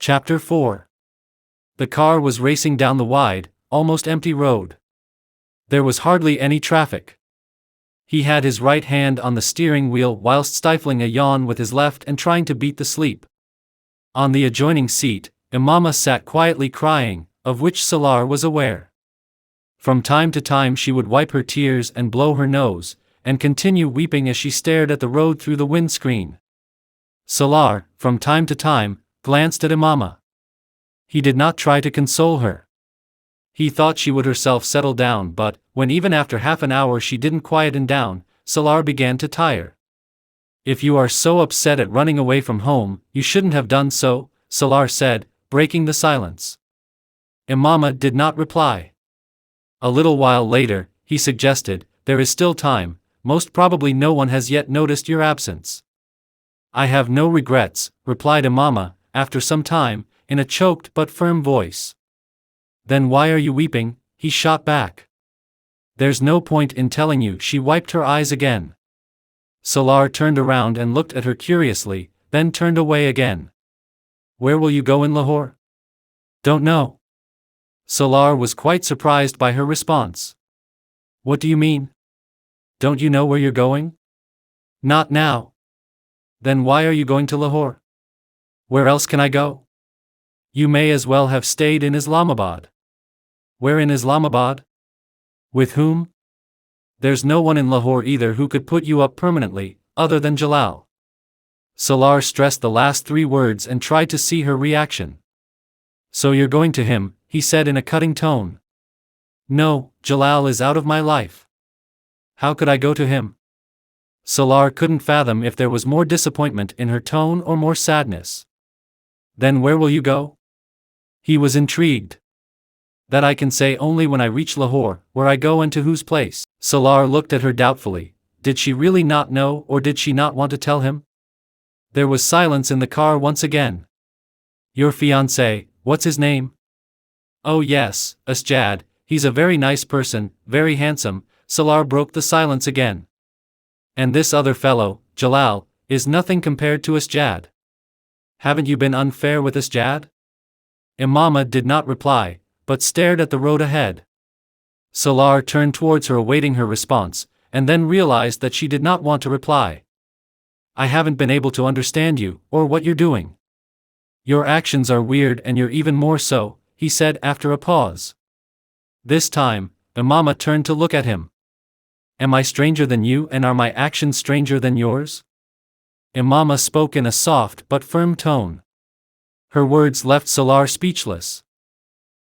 Chapter 4. The car was racing down the wide, almost empty road. There was hardly any traffic. He had his right hand on the steering wheel whilst stifling a yawn with his left and trying to beat the sleep. On the adjoining seat, Imama sat quietly crying, of which Salaar was aware. From time to time she would wipe her tears and blow her nose, and continue weeping as she stared at the road through the windscreen. Salaar, from time to time, glanced at Imama. He did not try to console her. He thought she would herself settle down, but, when even after half an hour she didn't quieten down, Salaar began to tire. "If you are so upset at running away from home, you shouldn't have done so," Salaar said, breaking the silence. Imama did not reply. A little while later, he suggested, "There is still time, most probably no one has yet noticed your absence." "I have no regrets," replied Imama, after some time, in a choked but firm voice. "Then why are you weeping?" he shot back. "There's no point in telling you." She wiped her eyes again. Salaar turned around and looked at her curiously, then turned away again. "Where will you go in Lahore?" "Don't know." Salaar was quite surprised by her response. "What do you mean? Don't you know where you're going?" "Not now." "Then why are you going to Lahore?" "Where else can I go?" "You may as well have stayed in Islamabad." "Where in Islamabad?" "With whom?" "There's no one in Lahore either who could put you up permanently, other than Jalal." Salaar stressed the last three words and tried to see her reaction. "So you're going to him," he said in a cutting tone. "No, Jalal is out of my life." "How could I go to him?" Salaar couldn't fathom if there was more disappointment in her tone or more sadness. "Then where will you go?" He was intrigued. "That I can say only when I reach Lahore, where I go and to whose place." Salaar looked at her doubtfully. Did she really not know, or did she not want to tell him? There was silence in the car once again. "Your fiancé, what's his name?" "Oh yes, S.A.W, he's a very nice person, very handsome." Salaar broke the silence again. "And this other fellow, Jalal, is nothing compared to S.A.W. Haven't you been unfair with S.A.W? Imama did not reply, but stared at the road ahead. Salaar turned towards her awaiting her response, and then realized that she did not want to reply. "I haven't been able to understand you, or what you're doing. Your actions are weird and you're even more so," he said after a pause. This time, Imama turned to look at him. "Am I stranger than you and are my actions stranger than yours?" Imama spoke in a soft but firm tone. Her words left Salaar speechless.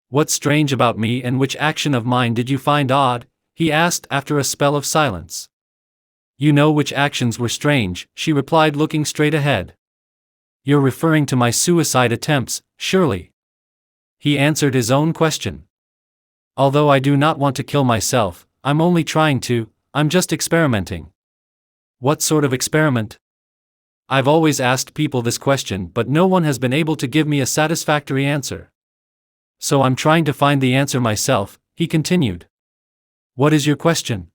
"What's strange about me and which action of mine did you find odd?" he asked after a spell of silence. "You know which actions were strange," she replied looking straight ahead. "You're referring to my suicide attempts, surely?" He answered his own question. "Although I do not want to kill myself, I'm only trying to, I'm just experimenting." "What sort of experiment?" "I've always asked people this question but no one has been able to give me a satisfactory answer. So I'm trying to find the answer myself," he continued. "What is your question?"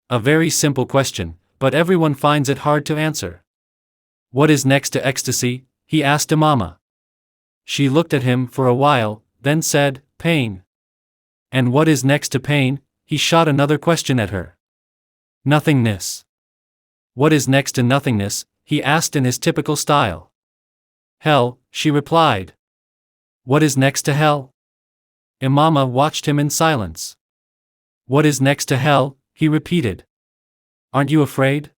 "A very simple question, but everyone finds it hard to answer." "What is next to ecstasy?" he asked Imama. She looked at him for a while, then said, "Pain." "And what is next to pain?" he shot another question at her. "Nothingness." "What is next to nothingness?" he asked in his typical style. "Hell," she replied. "What is next to hell?" Imama watched him in silence. "What is next to hell?" he repeated. "Aren't you afraid?"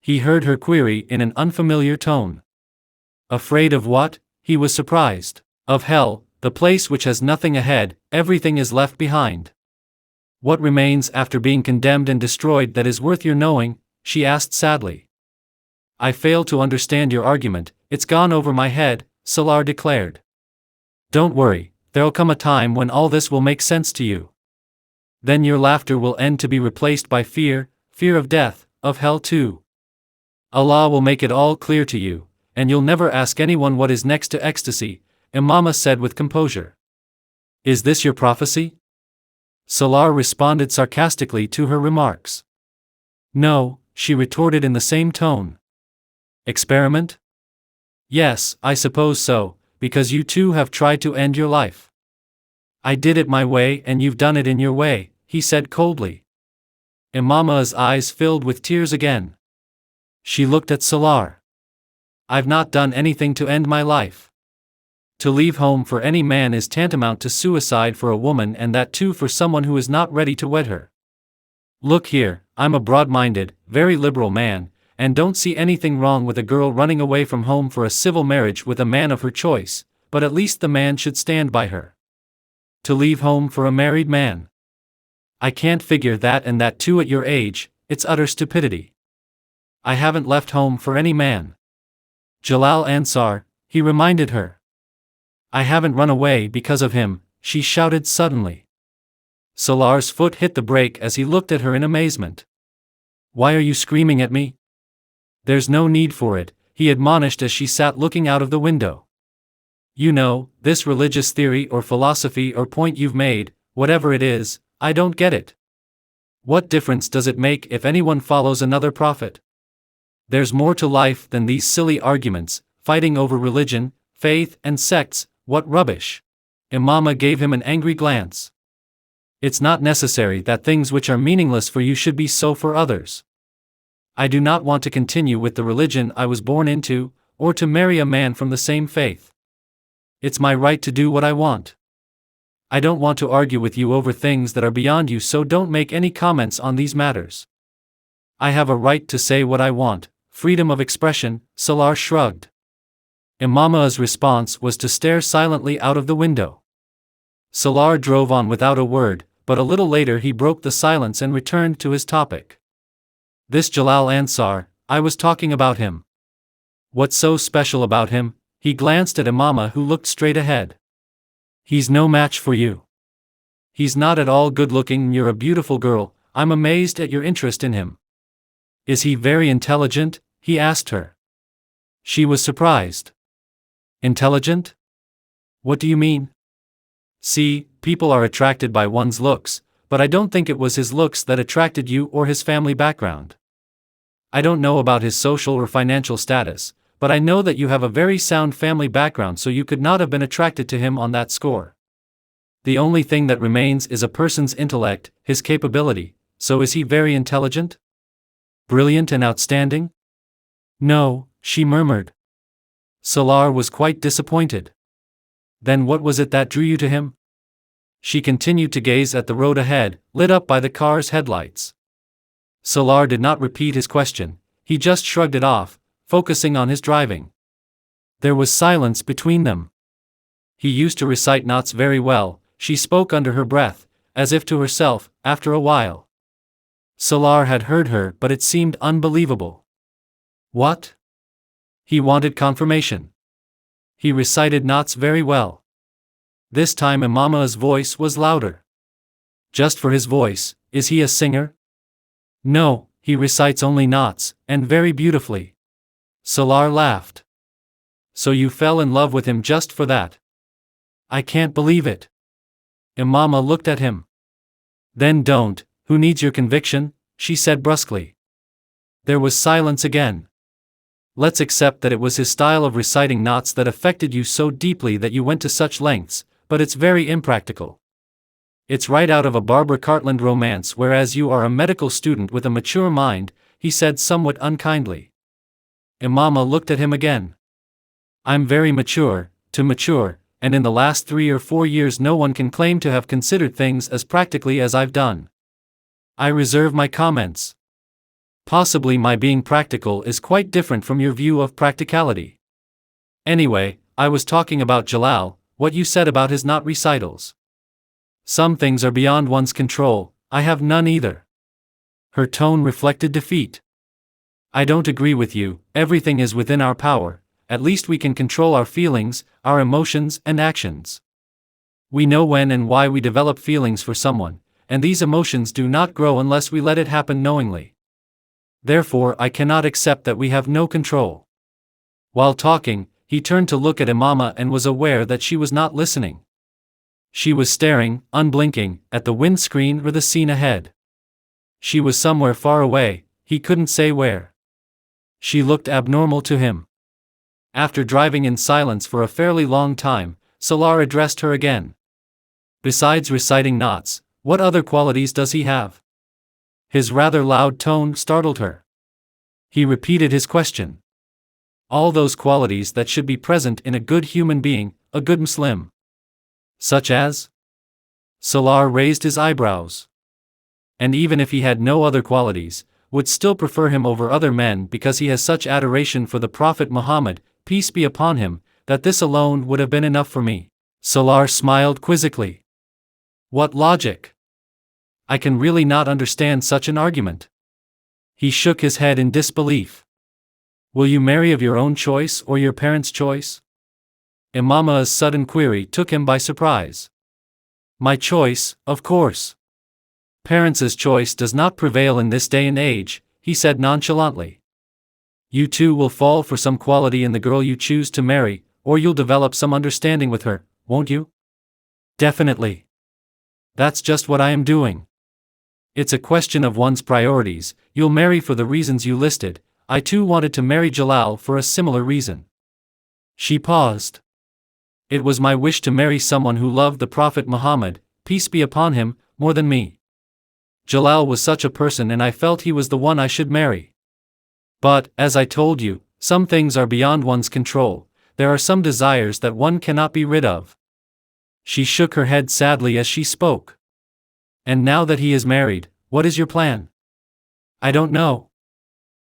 He heard her query in an unfamiliar tone. "Afraid of what?" He was surprised. "Of hell, the place which has nothing ahead, everything is left behind." "What remains after being condemned and destroyed that is worth your knowing?" she asked sadly. "I fail to understand your argument, it's gone over my head," Salaar declared. "Don't worry, there'll come a time when all this will make sense to you. Then your laughter will end to be replaced by fear of death, of hell too. Allah will make it all clear to you, and you'll never ask anyone what is next to ecstasy," Imama said with composure. "Is this your prophecy?" Salaar responded sarcastically to her remarks. "No," she retorted in the same tone. "Experiment?" "Yes, I suppose so, because you too have tried to end your life. I did it my way and you've done it in your way, he said coldly. Imama's eyes filled with tears again. She looked at Salaar. I've not done anything to end my life. To leave home for any man is tantamount to suicide for a woman, and that too for someone who is not ready to wed her. Look here, I'm a broad-minded, very liberal man, and don't see anything wrong with a girl running away from home for a civil marriage with a man of her choice, but at least the man should stand by her. To leave home for a married man. I can't figure that, and that too at your age, it's utter stupidity. I haven't left home for any man. Jalal Ansar, he reminded her. I haven't run away because of him, she shouted suddenly. Salaar's foot hit the brake as he looked at her in amazement. Why are you screaming at me? There's no need for it, he admonished as she sat looking out of the window. You know, this religious theory or philosophy or point you've made, whatever it is, I don't get it. What difference does it make if anyone follows another prophet? There's more to life than these silly arguments, fighting over religion, faith, and sects. What rubbish! Imama gave him an angry glance. It's not necessary that things which are meaningless for you should be so for others. I do not want to continue with the religion I was born into, or to marry a man from the same faith. It's my right to do what I want. I don't want to argue with you over things that are beyond you, so don't make any comments on these matters. I have a right to say what I want, freedom of expression, Salaar shrugged. Imama's response was to stare silently out of the window. Salaar drove on without a word, but a little later he broke the silence and returned to his topic. This Jalal Ansar, I was talking about him. What's so special about him? He glanced at Imama, who looked straight ahead. He's no match for you. He's not at all good-looking. You're a beautiful girl. I'm amazed at your interest in him. Is he very intelligent? He asked her. She was surprised. Intelligent? What do you mean? See, people are attracted by one's looks, but I don't think it was his looks that attracted you or his family background. I don't know about his social or financial status, but I know that you have a very sound family background, so you could not have been attracted to him on that score. The only thing that remains is a person's intellect, his capability. So is he very intelligent? Brilliant and outstanding? No, she murmured. Salaar was quite disappointed. Then what was it that drew you to him? She continued to gaze at the road ahead, lit up by the car's headlights. Salaar did not repeat his question, he just shrugged it off, focusing on his driving. There was silence between them. He used to recite knots very well, she spoke under her breath, as if to herself, after a while. Salaar had heard her, but it seemed unbelievable. What? He wanted confirmation. He recited knots very well. This time Imama's voice was louder. Just for his voice, is he a singer? No, he recites only knots, and very beautifully. Salaar laughed. So you fell in love with him just for that? I can't believe it. Imama looked at him. Then don't, who needs your conviction? She said brusquely. There was silence again. Let's accept that it was his style of reciting knots that affected you so deeply that you went to such lengths, but it's very impractical. It's right out of a Barbara Cartland romance, whereas you are a medical student with a mature mind, he said somewhat unkindly. Imama looked at him again. I'm very mature, too mature, and in the last 3 or 4 years no one can claim to have considered things as practically as I've done. I reserve my comments. Possibly my being practical is quite different from your view of practicality. Anyway, I was talking about Jalal, what you said about his knot recitals. Some things are beyond one's control, I have none either. Her tone reflected defeat. I don't agree with you, everything is within our power, at least we can control our feelings, our emotions and actions. We know when and why we develop feelings for someone, and these emotions do not grow unless we let it happen knowingly. Therefore I cannot accept that we have no control. While talking, he turned to look at Imama and was aware that she was not listening. She was staring, unblinking, at the windscreen or the scene ahead. She was somewhere far away, he couldn't say where. She looked abnormal to him. After driving in silence for a fairly long time, Salaar addressed her again. Besides reciting knots, what other qualities does he have? His rather loud tone startled her. He repeated his question. All those qualities that should be present in a good human being, a good Muslim. Such as? Salaar raised his eyebrows. And even if he had no other qualities, would still prefer him over other men because he has such adoration for the Prophet Muhammad, peace be upon him, that this alone would have been enough for me. Salaar smiled quizzically. What logic? I can really not understand such an argument. He shook his head in disbelief. Will you marry of your own choice or your parents' choice? Imama's sudden query took him by surprise. My choice, of course. Parents' choice does not prevail in this day and age, he said nonchalantly. You too will fall for some quality in the girl you choose to marry, or you'll develop some understanding with her, won't you? Definitely. That's just what I am doing. It's a question of one's priorities. You'll marry for the reasons you listed. I too wanted to marry Jalal for a similar reason. She paused. It was my wish to marry someone who loved the Prophet Muhammad, peace be upon him, more than me. Jalal was such a person and I felt he was the one I should marry. But, as I told you, some things are beyond one's control. There are some desires that one cannot be rid of. She shook her head sadly as she spoke. And now that he is married, what is your plan? I don't know.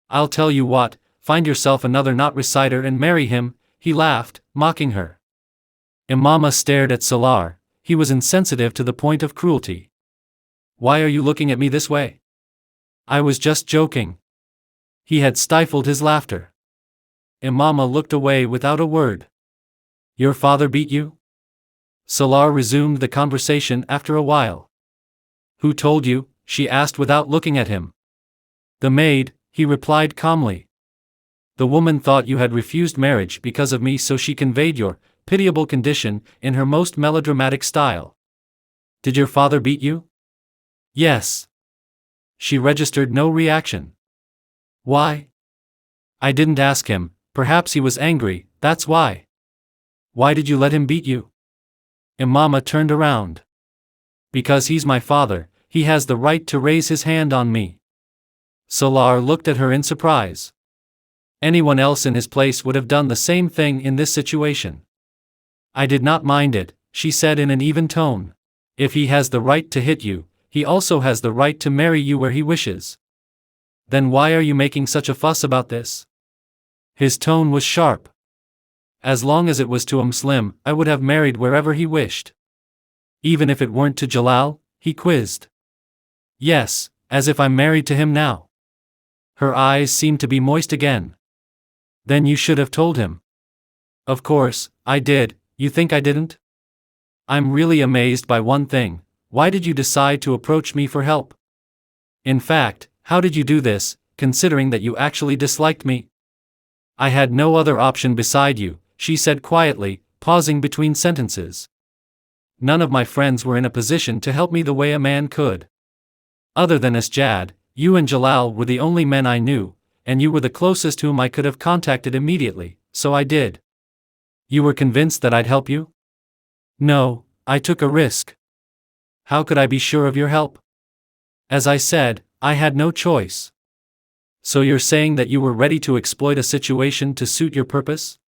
I'll tell you what, find yourself another knot reciter and marry him, he laughed, mocking her. Imama stared at Salaar. He was insensitive to the point of cruelty. Why are you looking at me this way? I was just joking. He had stifled his laughter. Imama looked away without a word. Your father beat you? Salaar resumed the conversation after a while. Who told you? She asked without looking at him. The maid, he replied calmly. The woman thought you had refused marriage because of me, so she conveyed your pitiable condition in her most melodramatic style. Did your father beat you? Yes. She registered no reaction. Why? I didn't ask him, perhaps he was angry, that's why. Why did you let him beat you? Imama turned around. Because he's my father, he has the right to raise his hand on me. Salaar looked at her in surprise. Anyone else in his place would have done the same thing in this situation. I did not mind it, she said in an even tone. If he has the right to hit you, he also has the right to marry you where he wishes. Then why are you making such a fuss about this? His tone was sharp. As long as it was to a Muslim, I would have married wherever he wished. Even if it weren't to Jalal, he quizzed. Yes, as if I'm married to him now. Her eyes seemed to be moist again. Then you should have told him. Of course, I did. You think I didn't? I'm really amazed by one thing. Why did you decide to approach me for help? In fact, how did you do this, considering that you actually disliked me? I had no other option beside you, she said quietly, pausing between sentences. None of my friends were in a position to help me the way a man could. Other than S.A.W, you and Jalal were the only men I knew, and you were the closest whom I could have contacted immediately, so I did. You were convinced that I'd help you? No, I took a risk. How could I be sure of your help? As I said, I had no choice. So you're saying that you were ready to exploit a situation to suit your purpose?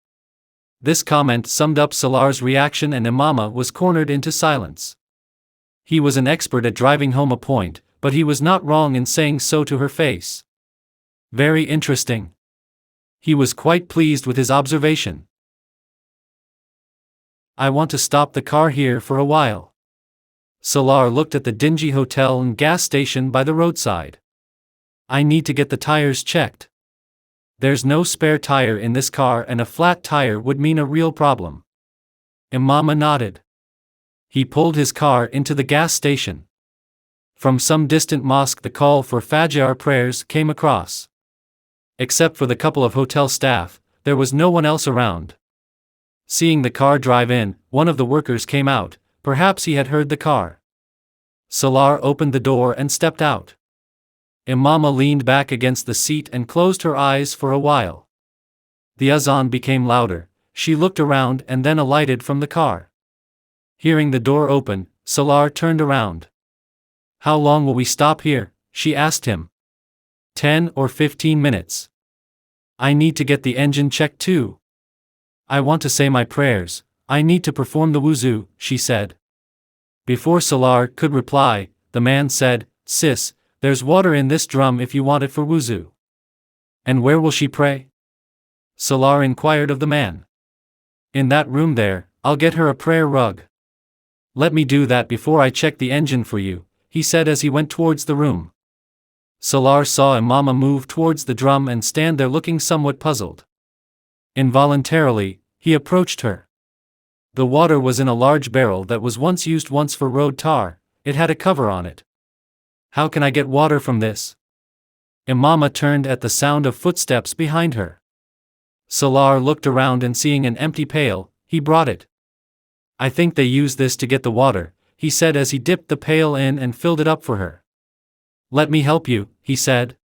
This comment summed up Salaar's reaction and Imama was cornered into silence. He was an expert at driving home a point, but he was not wrong in saying so to her face. Very interesting. He was quite pleased with his observation. I want to stop the car here for a while. Salaar looked at the dingy hotel and gas station by the roadside. I need to get the tires checked. There's no spare tire in this car and a flat tire would mean a real problem. Imama nodded. He pulled his car into the gas station. From some distant mosque the call for Fajr prayers came across. Except for the couple of hotel staff, there was no one else around. Seeing the car drive in, one of the workers came out. Perhaps he had heard the car. Salaar opened the door and stepped out. Imama leaned back against the seat and closed her eyes for a while. The azan became louder. She looked around and then alighted from the car. Hearing the door open, Salaar turned around. "How long will we stop here?" she asked him. 10 or 15 minutes. I need to get the engine checked too. I want to say my prayers. I need to perform the wuzu, she said. Before Salaar could reply, the man said, "Sis, there's water in this drum if you want it for wuzu." "And where will she pray?" Salaar inquired of the man. "In that room there. I'll get her a prayer rug." "Let me do that before I check the engine for you," he said as he went towards the room. Salaar saw Imama move towards the drum and stand there looking somewhat puzzled. Involuntarily, he approached her. The water was in a large barrel that was used once for road tar. It had a cover on it. "How can I get water from this?" Imama turned at the sound of footsteps behind her. Salaar looked around and seeing an empty pail, he brought it. "I think they use this to get the water," he said as he dipped the pail in and filled it up for her. "Let me help you," he said.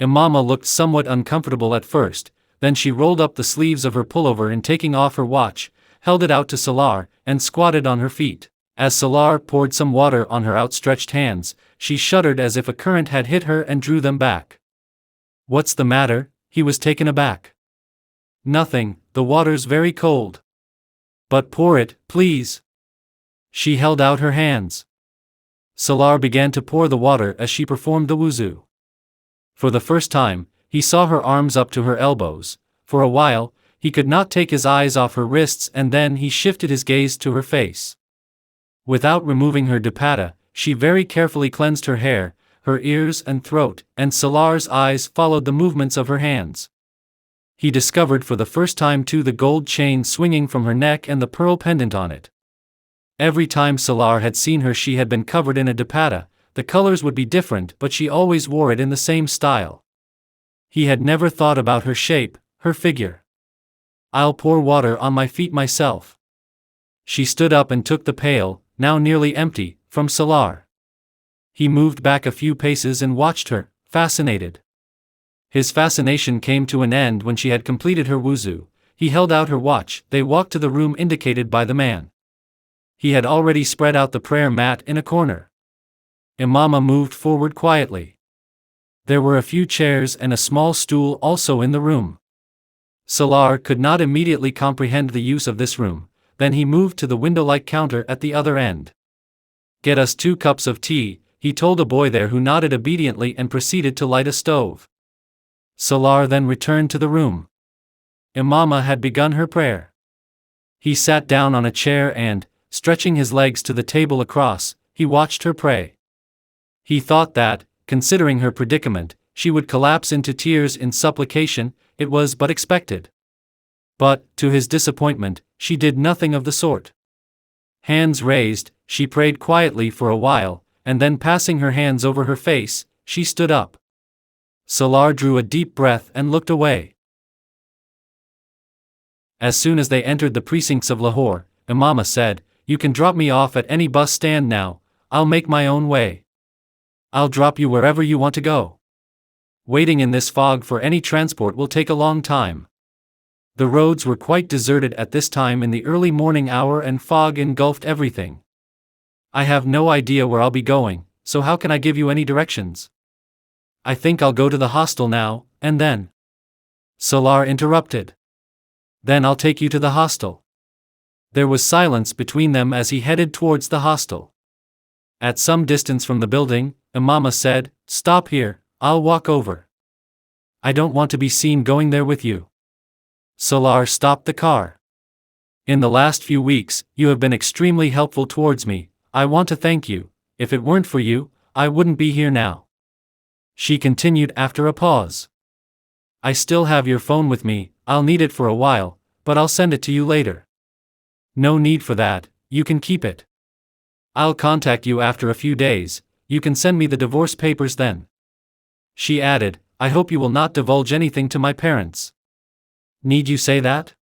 Imama looked somewhat uncomfortable at first, then she rolled up the sleeves of her pullover and taking off her watch, held it out to Salaar, and squatted on her feet. As Salaar poured some water on her outstretched hands, she shuddered as if a current had hit her and drew them back. "What's the matter?" He was taken aback. "Nothing, the water's very cold." "But pour it, please." She held out her hands. Salaar began to pour the water as she performed the wuzu. For the first time, he saw her arms up to her elbows. For a while, he could not take his eyes off her wrists, and then he shifted his gaze to her face. Without removing her dupatta, she very carefully cleansed her hair, her ears and throat, and Salaar's eyes followed the movements of her hands. He discovered for the first time too the gold chain swinging from her neck and the pearl pendant on it. Every time Salaar had seen her she had been covered in a dupatta. The colors would be different but she always wore it in the same style. He had never thought about her shape, her figure. "I'll pour water on my feet myself." She stood up and took the pail, now nearly empty, from Salaar. He moved back a few paces and watched her, fascinated. His fascination came to an end when she had completed her wuzu. He held out her watch. They walked to the room indicated by the man. He had already spread out the prayer mat in a corner. Imama moved forward quietly. There were a few chairs and a small stool also in the room. Salaar could not immediately comprehend the use of this room. Then he moved to the window-like counter at the other end. "Get us 2 cups of tea," he told a boy there who nodded obediently and proceeded to light a stove. Salaar then returned to the room. Imama had begun her prayer. He sat down on a chair and, stretching his legs to the table across, he watched her pray. He thought that, considering her predicament, she would collapse into tears in supplication. It was but expected. But, to his disappointment, she did nothing of the sort. Hands raised, she prayed quietly for a while, and then passing her hands over her face, she stood up. Salaar drew a deep breath and looked away. As soon as they entered the precincts of Lahore, Imama said, "You can drop me off at any bus stand now. I'll make my own way. I'll drop you wherever you want to go. Waiting in this fog for any transport will take a long time." The roads were quite deserted at this time in the early morning hour and fog engulfed everything. "I have no idea where I'll be going, so how can I give you any directions? I think I'll go to the hostel now, and then." Salaar interrupted. "Then I'll take you to the hostel." There was silence between them as he headed towards the hostel. At some distance from the building, Imama said, "Stop here, I'll walk over. I don't want to be seen going there with you." Salaar stopped the car. "In the last few weeks, you have been extremely helpful towards me. I want to thank you. If it weren't for you, I wouldn't be here now." She continued after a pause. "I still have your phone with me. I'll need it for a while, but I'll send it to you later." "No need for that, you can keep it. I'll contact you after a few days. You can send me the divorce papers then." She added, "I hope you will not divulge anything to my parents." "Need you say that?"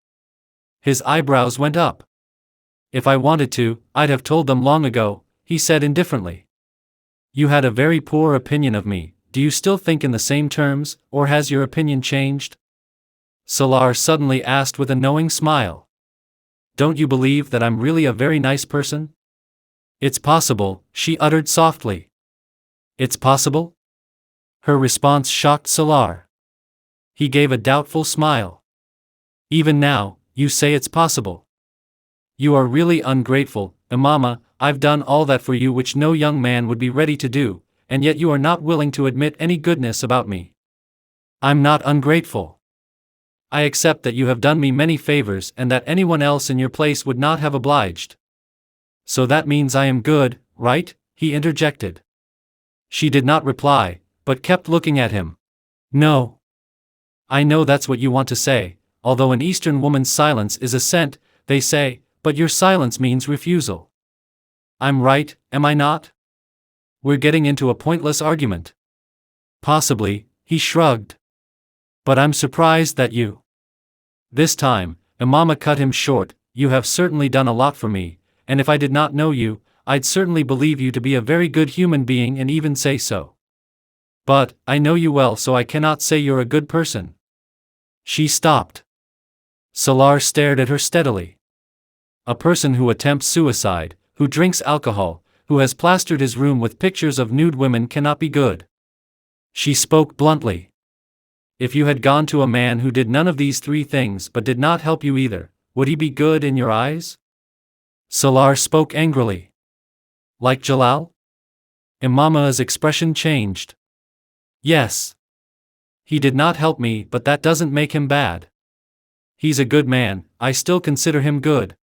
His eyebrows went up. "If I wanted to, I'd have told them long ago," he said indifferently. "You had a very poor opinion of me. Do you still think in the same terms, or has your opinion changed?" Salaar suddenly asked with a knowing smile. Don't you believe that I'm really a very nice person? It's possible, she uttered softly. It's possible? Her response shocked Salaar. He gave a doubtful smile. Even now, you say it's possible. You are really ungrateful, Imama. I've done all that for you which no young man would be ready to do, and yet you are not willing to admit any goodness about me. I'm not ungrateful. I accept that you have done me many favors and that anyone else in your place would not have obliged. So that means I am good, right? He interjected. She did not reply, but kept looking at him. No. I know that's what you want to say, although an Eastern woman's silence is assent, they say, but your silence means refusal. I'm right, am I not? We're getting into a pointless argument. Possibly, he shrugged. But I'm surprised that you. This time, Imama cut him short. You have certainly done a lot for me, and if I did not know you, I'd certainly believe you to be a very good human being and even say so. But, I know you well, so I cannot say you're a good person. She stopped. Salaar stared at her steadily. A person who attempts suicide, who drinks alcohol, who has plastered his room with pictures of nude women cannot be good. She spoke bluntly. If you had gone to a man who did none of these three things but did not help you either, would he be good in your eyes? Salaar spoke angrily. Like Jalal? Imama's expression changed. Yes. He did not help me, but that doesn't make him bad. He's a good man, I still consider him good.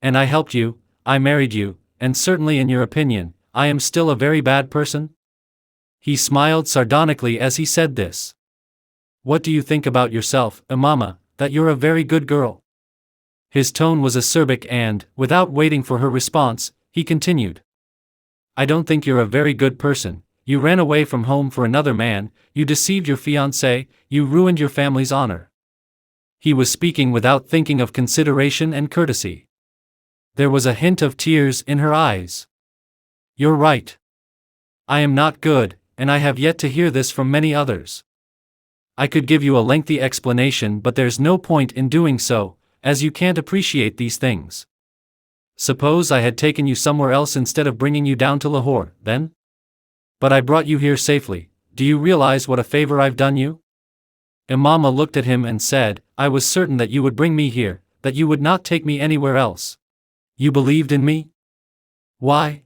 And I helped you, I married you, and certainly in your opinion, I am still a very bad person? He smiled sardonically as he said this. What do you think about yourself, Imama, that you're a very good girl? His tone was acerbic and, without waiting for her response, he continued. I don't think you're a very good person. You ran away from home for another man, you deceived your fiancé, you ruined your family's honor. He was speaking without thinking of consideration and courtesy. There was a hint of tears in her eyes. You're right. I am not good, and I have yet to hear this from many others. I could give you a lengthy explanation, but there's no point in doing so, as you can't appreciate these things. Suppose I had taken you somewhere else instead of bringing you down to Lahore, then? But I brought you here safely. Do you realize what a favor I've done you? Imama looked at him and said, I was certain that you would bring me here, that you would not take me anywhere else. You believed in me? Why?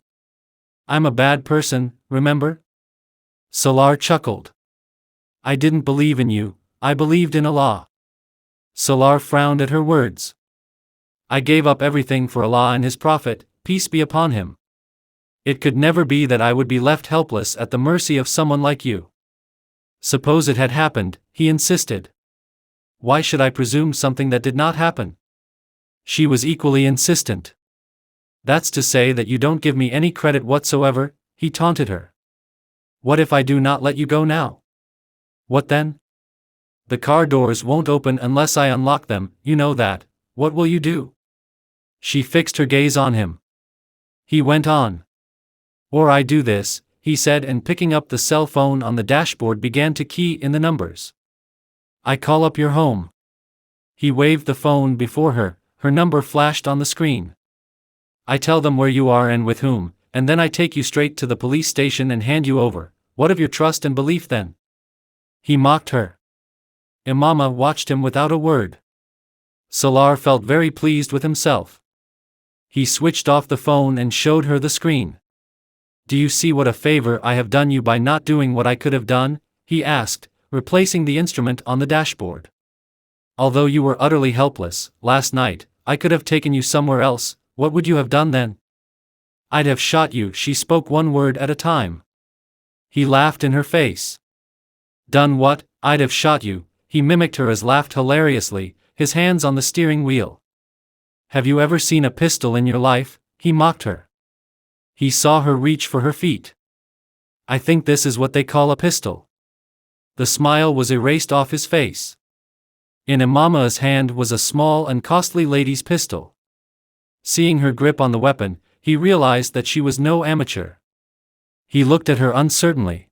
I'm a bad person, remember? Salaar chuckled. I didn't believe in you, I believed in Allah. Salaar frowned at her words. I gave up everything for Allah and His Prophet, peace be upon him. It could never be that I would be left helpless at the mercy of someone like you. Suppose it had happened, he insisted. Why should I presume something that did not happen? She was equally insistent. That's to say that you don't give me any credit whatsoever, he taunted her. What if I do not let you go now? What then? The car doors won't open unless I unlock them, you know that. What will you do? She fixed her gaze on him. He went on. Or I do this, he said, and picking up the cell phone on the dashboard began to key in the numbers. I call up your home. He waved the phone before her, her number flashed on the screen. I tell them where you are and with whom, and then I take you straight to the police station and hand you over. What of your trust and belief then? He mocked her. Imama watched him without a word. Salaar felt very pleased with himself. He switched off the phone and showed her the screen. Do you see what a favor I have done you by not doing what I could have done? He asked, replacing the instrument on the dashboard. Although you were utterly helpless, last night, I could have taken you somewhere else. What would you have done then? I'd have shot you. She spoke one word at a time. He laughed in her face. Done what? I'd have shot you. He mimicked her as laughed hilariously, his hands on the steering wheel. Have you ever seen a pistol in your life? He mocked her. He saw her reach for her feet. I think this is what they call a pistol. The smile was erased off his face. In Imama's hand was a small and costly lady's pistol. Seeing her grip on the weapon, he realized that she was no amateur. He looked at her uncertainly.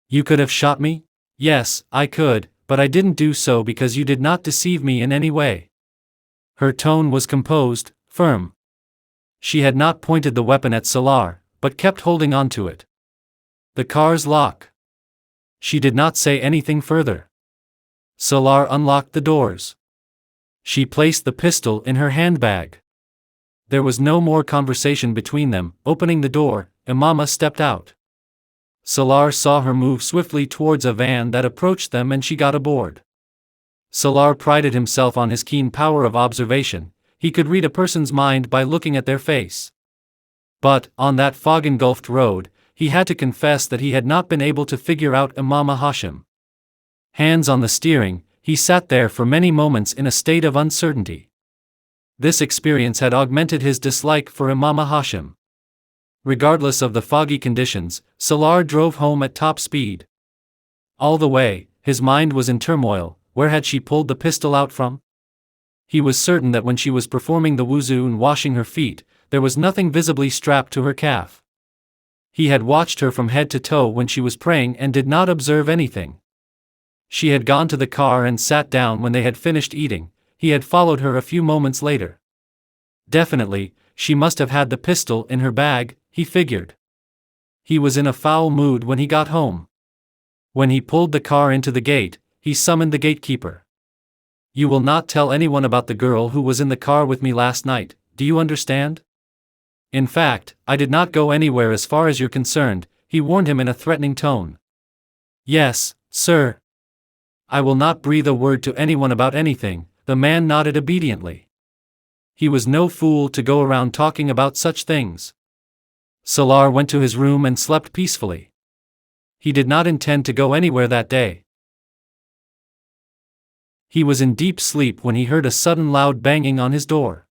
You could have shot me? Yes, I could, but I didn't do so because you did not deceive me in any way." Her tone was composed, firm. She had not pointed the weapon at Salaar, but kept holding on to it. "The car's lock." She did not say anything further. Salaar unlocked the doors. She placed the pistol in her handbag. There was no more conversation between them. Opening the door, Imama stepped out. Salaar saw her move swiftly towards a van that approached them and she got aboard. Salaar prided himself on his keen power of observation. He could read a person's mind by looking at their face. But, on that fog-engulfed road, he had to confess that he had not been able to figure out Imama Hashim. Hands on the steering, he sat there for many moments in a state of uncertainty. This experience had augmented his dislike for Imama Hashim. Regardless of the foggy conditions, Salaar drove home at top speed. All the way, his mind was in turmoil. Where had she pulled the pistol out from? He was certain that when she was performing the wuzu and washing her feet, there was nothing visibly strapped to her calf. He had watched her from head to toe when she was praying and did not observe anything. She had gone to the car and sat down when they had finished eating. He had followed her a few moments later. Definitely, she must have had the pistol in her bag, he figured. He was in a foul mood when he got home. When he pulled the car into the gate, he summoned the gatekeeper. "You will not tell anyone about the girl who was in the car with me last night, do you understand? In fact, I did not go anywhere as far as you're concerned," he warned him in a threatening tone. "Yes, sir. I will not breathe a word to anyone about anything," the man nodded obediently. He was no fool to go around talking about such things. Salaar went to his room and slept peacefully. He did not intend to go anywhere that day. He was in deep sleep when he heard a sudden loud banging on his door.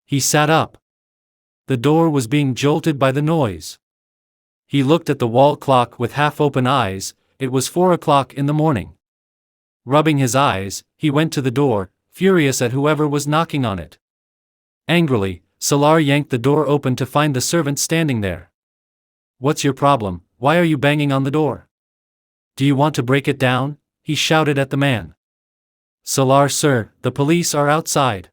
He sat up. The door was being jolted by the noise. He looked at the wall clock with half-open eyes. It was 4 o'clock in the morning. Rubbing his eyes, he went to the door, furious at whoever was knocking on it. Angrily, Salaar yanked the door open to find the servant standing there. "What's your problem? Why are you banging on the door? Do you want to break it down?" he shouted at the man. "Salaar, sir, the police are outside."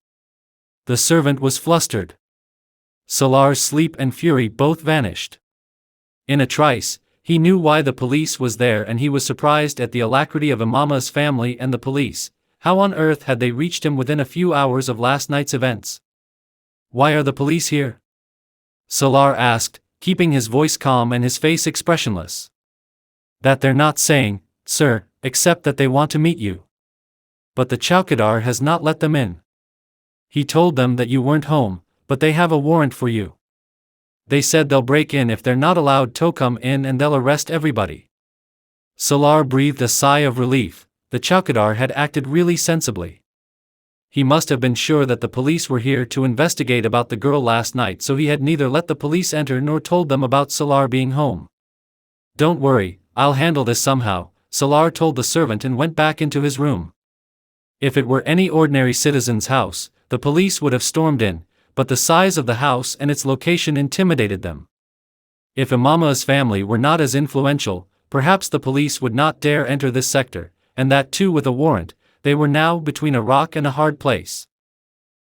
The servant was flustered. Salaar's sleep and fury both vanished. In a trice, he knew why the police was there and he was surprised at the alacrity of Imama's family and the police. How on earth had they reached him within a few hours of last night's events? "Why are the police here?" Salaar asked, keeping his voice calm and his face expressionless. "That they're not saying, sir, except that they want to meet you. But the chowkidar has not let them in. He told them that you weren't home, but they have a warrant for you. They said they'll break in if they're not allowed to come in and they'll arrest everybody." Salaar breathed a sigh of relief. The chowkidar had acted really sensibly. He must have been sure that the police were here to investigate about the girl last night, so he had neither let the police enter nor told them about Salaar being home. "Don't worry, I'll handle this somehow," Salaar told the servant and went back into his room. If it were any ordinary citizen's house, the police would have stormed in, but the size of the house and its location intimidated them. If Imama's family were not as influential, perhaps the police would not dare enter this sector, and that too with a warrant. They were now between a rock and a hard place.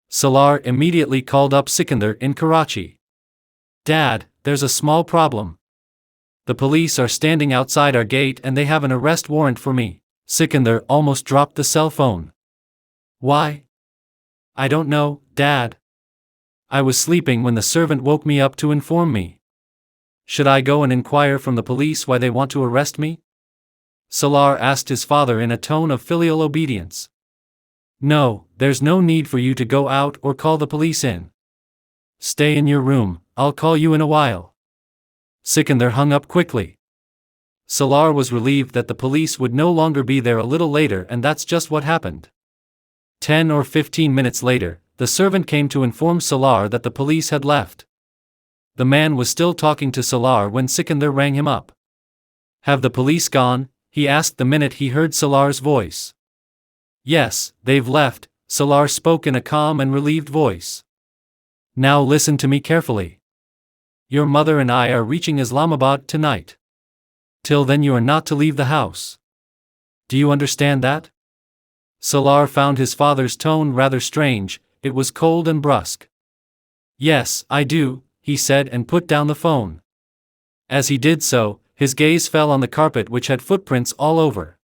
Salaar immediately called up Sikandar in Karachi. "Dad, there's a small problem. The police are standing outside our gate and they have an arrest warrant for me." Sikandar almost dropped the cell phone. "Why?" "I don't know, Dad. I was sleeping when the servant woke me up to inform me. Should I go and inquire from the police why they want to arrest me?" Salaar asked his father in a tone of filial obedience. "No, there's no need for you to go out or call the police in. Stay in your room, I'll call you in a while." Sikandar hung up quickly. Salaar was relieved that the police would no longer be there a little later, and that's just what happened. 10 or 15 minutes later, the servant came to inform Salaar that the police had left. The man was still talking to Salaar when Sikandar rang him up. "Have the police gone?" he asked the minute he heard Salaar's voice. "Yes, they've left," Salaar spoke in a calm and relieved voice. "Now listen to me carefully. Your mother and I are reaching Islamabad tonight. Till then you are not to leave the house. Do you understand that? Salaar found his father's tone rather strange, it was cold and brusque. Yes, I do, he said and put down the phone. As he did so, his gaze fell on the carpet which had footprints all over.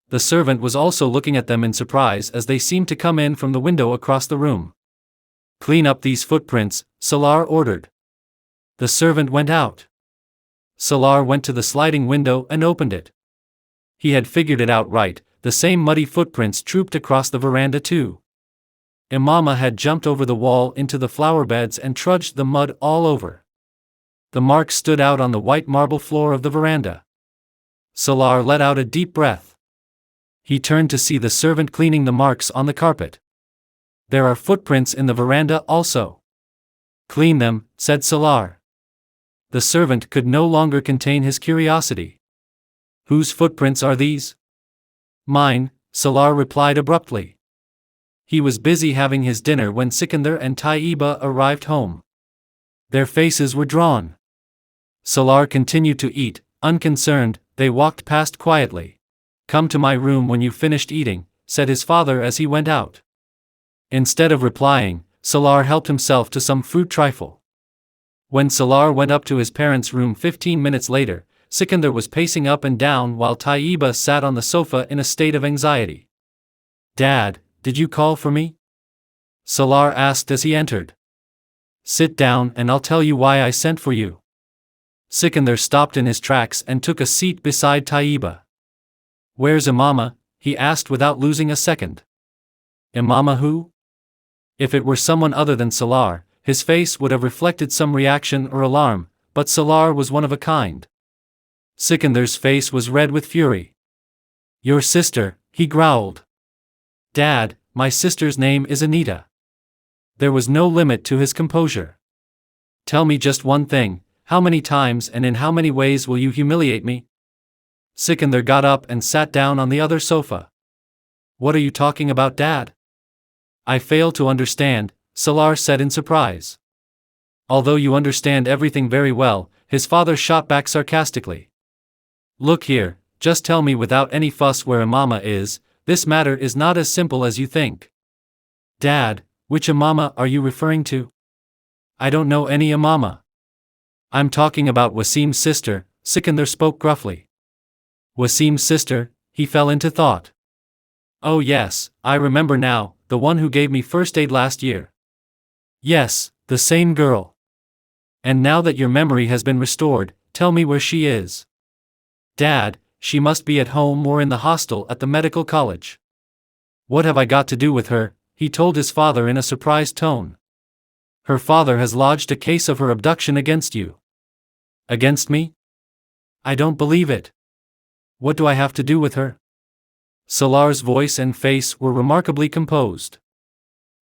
The servant was also looking at them in surprise as they seemed to come in from the window across the room. Clean up these footprints, Salaar ordered. The servant went out. Salaar went to the sliding window and opened it. He had figured it out right, the same muddy footprints trooped across the veranda too. Imama had jumped over the wall into the flower beds and trudged the mud all over. The marks stood out on the white marble floor of the veranda. Salaar let out a deep breath. He turned to see the servant cleaning the marks on the carpet. There are footprints in the veranda also. Clean them, said Salaar. The servant could no longer contain his curiosity. Whose footprints are these? Mine, Salaar replied abruptly. He was busy having his dinner when Sikandar and Taiba arrived home. Their faces were drawn. Salaar continued to eat, unconcerned. They walked past quietly. Come to my room when you've finished eating, said his father as he went out. Instead of replying, Salaar helped himself to some fruit trifle. When Salaar went up to his parents' room 15 minutes later, Sikandar was pacing up and down while Taiba sat on the sofa in a state of anxiety. Dad, did you call for me? Salaar asked as he entered. Sit down and I'll tell you why I sent for you. Sikandar stopped in his tracks and took a seat beside Taiba. Where's Imama? He asked without losing a second. Imama who? If it were someone other than Salaar, his face would have reflected some reaction or alarm, but Salaar was one of a kind. Sikandar's face was red with fury. Your sister, he growled. Dad, my sister's name is Anita. There was no limit to his composure. Tell me just one thing, how many times and in how many ways will you humiliate me? Sikandar got up and sat down on the other sofa. What are you talking about, Dad? I fail to understand, Salaar said in surprise. Although you understand everything very well, his father shot back sarcastically. Look here, just tell me without any fuss where Imama is. This matter is not as simple as you think. Dad, which Imama are you referring to? I don't know any Imama. I'm talking about Wasim's sister, Sikandar spoke gruffly. Wasim's sister, he fell into thought. Oh yes, I remember now, the one who gave me first aid last year. Yes, the same girl. And now that your memory has been restored, tell me where she is. Dad, she must be at home or in the hostel at the medical college. What have I got to do with her? He told his father in a surprised tone. Her father has lodged a case of her abduction against you. Against me? I don't believe it. What do I have to do with her? Salaar's voice and face were remarkably composed.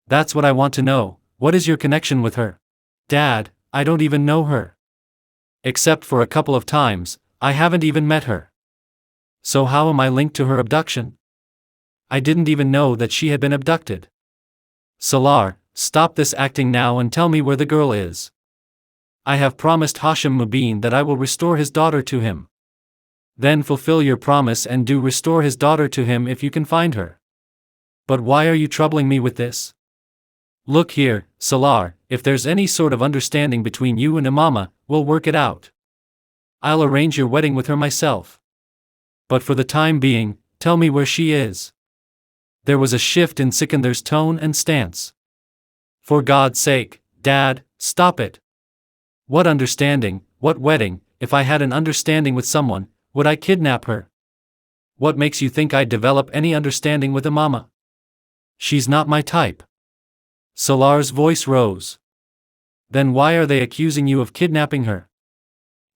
That's what I want to know, what is your connection with her? Dad, I don't even know her. Except for a couple of times, I haven't even met her. So how am I linked to her abduction? I didn't even know that she had been abducted. Salaar, stop this acting now and tell me where the girl is. I have promised Hashim Mubin that I will restore his daughter to him. Then fulfill your promise and do restore his daughter to him if you can find her. But why are you troubling me with this? Look here, Salaar, if there's any sort of understanding between you and Imama, we'll work it out. I'll arrange your wedding with her myself. But for the time being, tell me where she is. There was a shift in Sikandar's tone and stance. For God's sake, Dad, stop it. What understanding, what wedding? If I had an understanding with someone, would I kidnap her? What makes you think I'd develop any understanding with Imama? She's not my type. Salaar's voice rose. Then why are they accusing you of kidnapping her?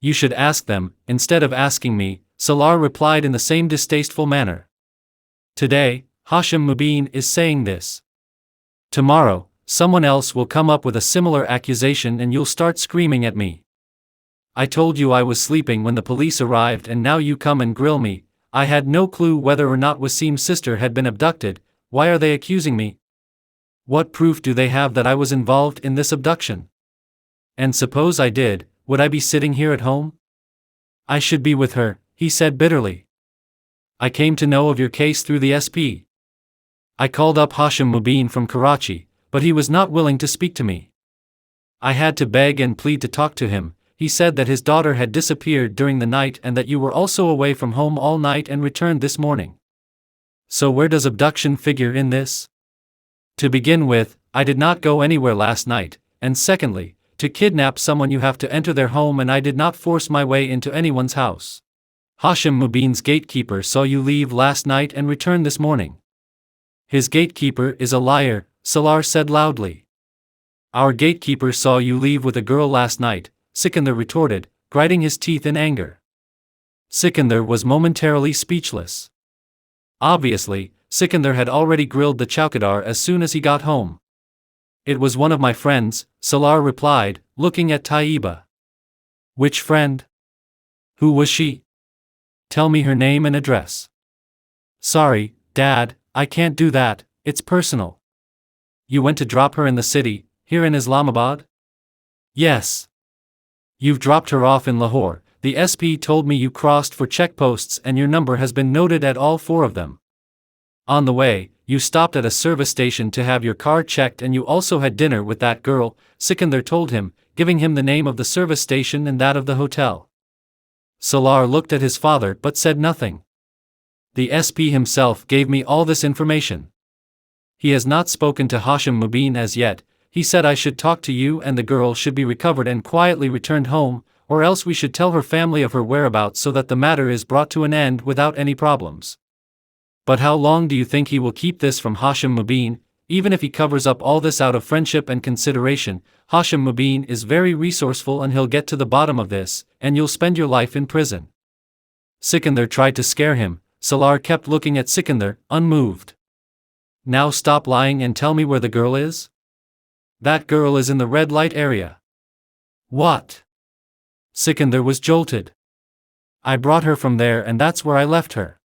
You should ask them, instead of asking me, Salaar replied in the same distasteful manner. Today, Hashim Mubin is saying this. Tomorrow, someone else will come up with a similar accusation and you'll start screaming at me. I told you I was sleeping when the police arrived and now you come and grill me. I had no clue whether or not Wasim's sister had been abducted. Why are they accusing me? What proof do they have that I was involved in this abduction? And suppose I did, would I be sitting here at home? I should be with her, he said bitterly. I came to know of your case through the SP. I called up Hashim Mubin from Karachi, but he was not willing to speak to me. I had to beg and plead to talk to him. He said that his daughter had disappeared during the night and that you were also away from home all night and returned this morning. So where does abduction figure in this? To begin with, I did not go anywhere last night, and secondly, to kidnap someone you have to enter their home, and I did not force my way into anyone's house. Hashim Mubin's gatekeeper saw you leave last night and return this morning. His gatekeeper is a liar, Salaar said loudly. Our gatekeeper saw you leave with a girl last night, Sikandar retorted, grinding his teeth in anger. Sikandar was momentarily speechless. Obviously, Sikandar had already grilled the chowkidar as soon as he got home. It was one of my friends, Salaar replied, looking at Taiba. Which friend? Who was she? Tell me her name and address. Sorry, Dad, I can't do that, it's personal. You went to drop her in the city, here in Islamabad? Yes. You've dropped her off in Lahore. The SP told me you crossed for checkposts and your number has been noted at all 4 of them. On the way, you stopped at a service station to have your car checked and you also had dinner with that girl, Sikandar told him, giving him the name of the service station and that of the hotel. Salaar looked at his father but said nothing. The SP himself gave me all this information. He has not spoken to Hashim Mubin as yet. He said I should talk to you and the girl should be recovered and quietly returned home, or else we should tell her family of her whereabouts so that the matter is brought to an end without any problems. But how long do you think he will keep this from Hashim Mubin? Even if he covers up all this out of friendship and consideration, Hashim Mubin is very resourceful and he'll get to the bottom of this, and you'll spend your life in prison. Sikandar tried to scare him. Salaar kept looking at Sikandar, unmoved. Now stop lying and tell me where the girl is? That girl is in the red light area. What? Sikandar was jolted. I brought her from there and that's where I left her.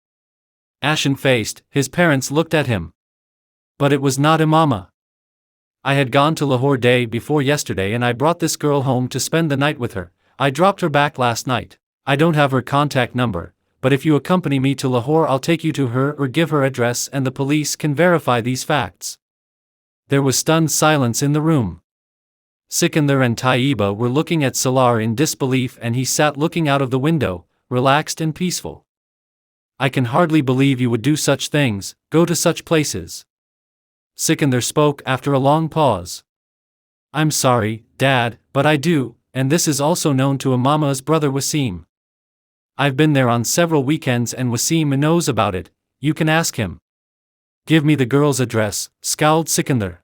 Ashen-faced, his parents looked at him. But it was not Imama. I had gone to Lahore day before yesterday and I brought this girl home to spend the night with her. I dropped her back last night. I don't have her contact number, but if you accompany me to Lahore I'll take you to her or give her address and the police can verify these facts. There was stunned silence in the room. Sikandar and Taiba were looking at Salaar in disbelief and he sat looking out of the window, relaxed and peaceful. I can hardly believe you would do such things, go to such places. Sikandar spoke after a long pause. I'm sorry, Dad, but I do, and this is also known to Imama's brother Wasim. I've been there on several weekends and Wasim knows about it, you can ask him. Give me the girl's address, scowled Sikandar.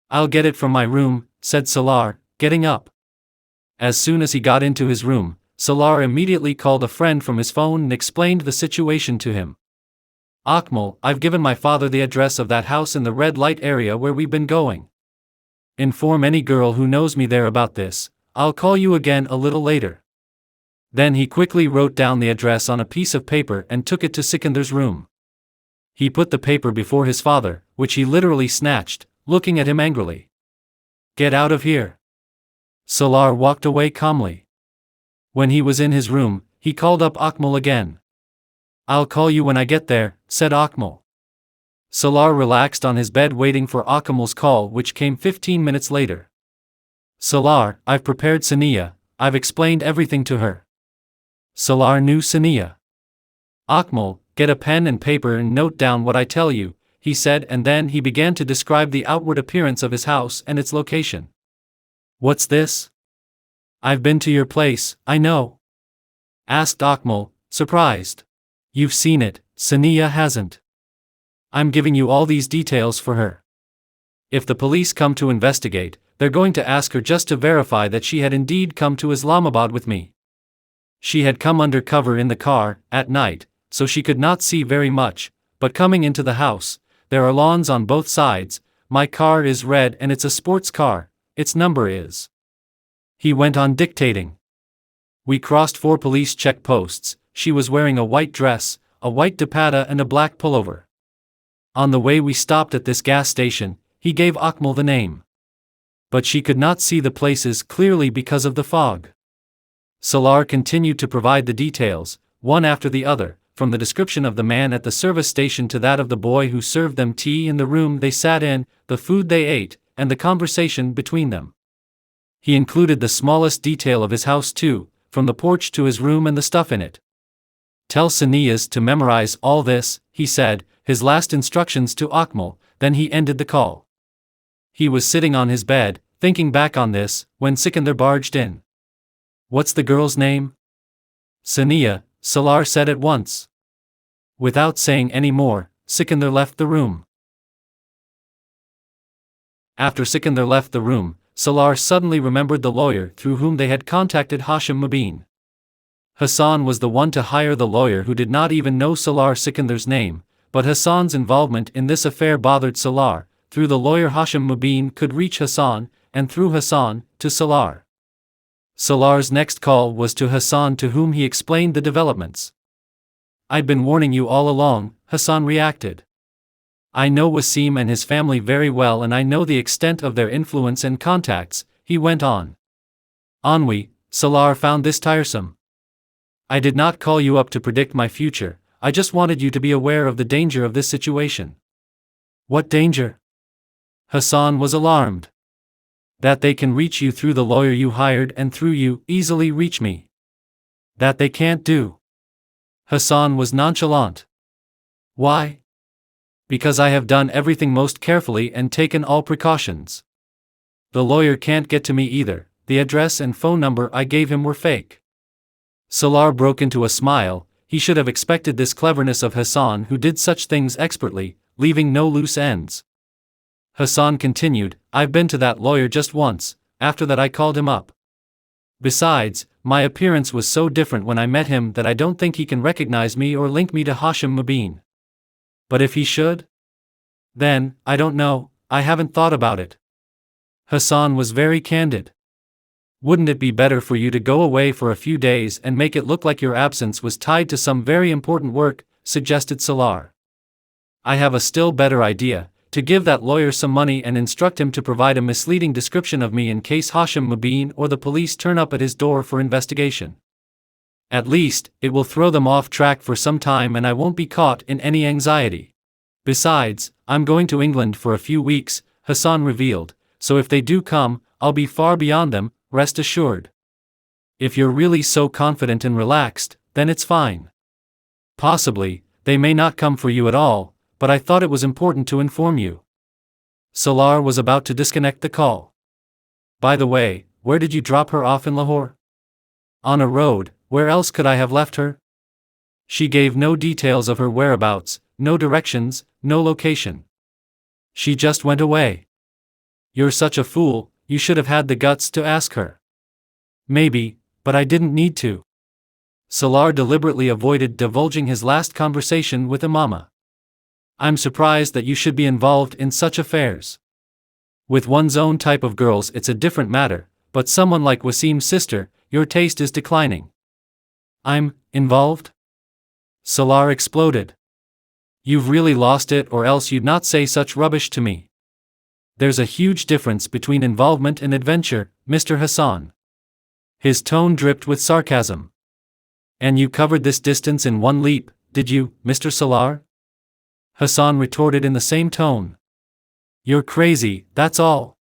I'll get it from my room, said Salaar, getting up. As soon as he got into his room, Salaar immediately called a friend from his phone and explained the situation to him. Akmal, I've given my father the address of that house in the red light area where we've been going. Inform any girl who knows me there about this. I'll call you again a little later. Then he quickly wrote down the address on a piece of paper and took it to Sikandar's room. He put the paper before his father, which he literally snatched, looking at him angrily. Get out of here. Salaar walked away calmly. When he was in his room, he called up Akmal again. I'll call you when I get there, said Akmal. Salaar relaxed on his bed waiting for Akmal's call, which came 15 minutes later. Salaar, I've prepared Saniya, I've explained everything to her. Salaar knew Saniya. Akmal, get a pen and paper and note down what I tell you, he said, and then he began to describe the outward appearance of his house and its location. What's this? I've been to your place, I know. Asked Akmal, surprised. You've seen it, Saniya hasn't. I'm giving you all these details for her. If the police come to investigate, they're going to ask her just to verify that she had indeed come to Islamabad with me. She had come under cover in the car, at night, so she could not see very much, but coming into the house, there are lawns on both sides, my car is red and it's a sports car, its number is. He went on dictating. We crossed 4 police checkposts, she was wearing a white dress, a white dupatta and a black pullover. On the way we stopped at this gas station, he gave Akmal the name. But she could not see the places clearly because of the fog. Salaar continued to provide the details, one after the other. from the description of the man at the service station to that of the boy who served them tea in the room they sat in, the food they ate, and the conversation between them. He included the smallest detail of his house too, from the porch to his room and the stuff in it. Tell Saniyas to memorize all this, he said, his last instructions to Akmal, then he ended the call. He was sitting on his bed, thinking back on this, when Sikandar barged in. What's the girl's name? Saniya, Salaar said at once. Without saying any more, Sikandar left the room. After Sikandar left the room, Salaar suddenly remembered the lawyer through whom they had contacted Hashim Mubin. Hassan was the one to hire the lawyer who did not even know Salaar Sikandar's name, but Hassan's involvement in this affair bothered Salaar. Through the lawyer Hashim Mubin could reach Hassan, and through Hassan, to Salaar. Salaar's next call was to Hassan, to whom he explained the developments. I'd been warning you all along, Hassan reacted. I know Wasim and his family very well, and I know the extent of their influence and contacts, he went on. Ennui, Salaar found this tiresome. I did not call you up to predict my future, I just wanted you to be aware of the danger of this situation. What danger? Hassan was alarmed. That they can reach you through the lawyer you hired and through you easily reach me. That they can't do. Hassan was nonchalant. Why? Because I have done everything most carefully and taken all precautions. The lawyer can't get to me either, the address and phone number I gave him were fake. Salaar broke into a smile. He should have expected this cleverness of Hassan, who did such things expertly, leaving no loose ends. Hassan continued, I've been to that lawyer just once, after that I called him up. Besides, my appearance was so different when I met him that I don't think he can recognize me or link me to Hashim Mubin. But if he should? Then, I don't know, I haven't thought about it. Hassan was very candid. Wouldn't it be better for you to go away for a few days and make it look like your absence was tied to some very important work, suggested Salaar. I have a still better idea, to give that lawyer some money and instruct him to provide a misleading description of me in case Hashim Mubin or the police turn up at his door for investigation. At least, it will throw them off track for some time and I won't be caught in any anxiety. Besides, I'm going to England for a few weeks, Hassan revealed, so if they do come, I'll be far beyond them, rest assured. If you're really so confident and relaxed, then it's fine. Possibly, they may not come for you at all, but I thought it was important to inform you. Salaar was about to disconnect the call. By the way, where did you drop her off in Lahore? On a road, where else could I have left her? She gave no details of her whereabouts, no directions, no location. She just went away. You're such a fool, you should have had the guts to ask her. Maybe, but I didn't need to. Salaar deliberately avoided divulging his last conversation with Imama. I'm surprised that you should be involved in such affairs. With one's own type of girls it's a different matter, but someone like Wasim's sister, your taste is declining. I'm involved? Salaar exploded. You've really lost it, or else you'd not say such rubbish to me. There's a huge difference between involvement and adventure, Mr. Hassan. His tone dripped with sarcasm. And you covered this distance in one leap, did you, Mr. Salaar? Hassan retorted in the same tone. You're crazy, that's all.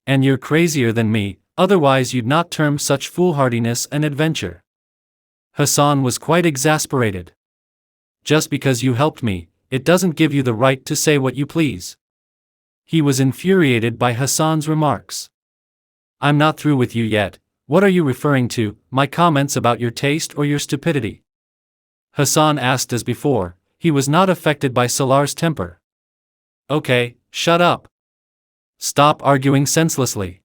And you're crazier than me, otherwise you'd not term such foolhardiness an adventure. Hassan was quite exasperated. Just because you helped me, it doesn't give you the right to say what you please. He was infuriated by Hassan's remarks. I'm not through with you yet. What are you referring to, my comments about your taste or your stupidity? Hassan asked as before. He was not affected by Salaar's temper. Okay, shut up. Stop arguing senselessly.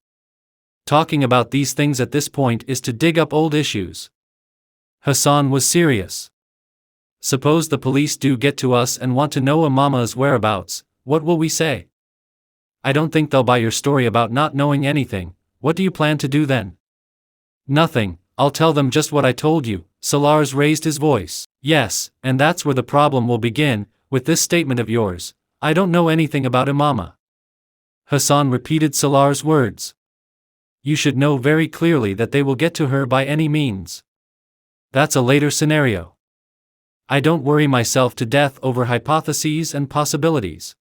Talking about these things at this point is to dig up old issues. Hassan was serious. Suppose the police do get to us and want to know Imama's whereabouts, what will we say? I don't think they'll buy your story about not knowing anything. What do you plan to do then? Nothing, I'll tell them just what I told you. Salaar raised his voice. Yes, and that's where the problem will begin, with this statement of yours. I don't know anything about Imama. Hassan repeated Salaar's words. You should know very clearly that they will get to her by any means. That's a later scenario. I don't worry myself to death over hypotheses and possibilities.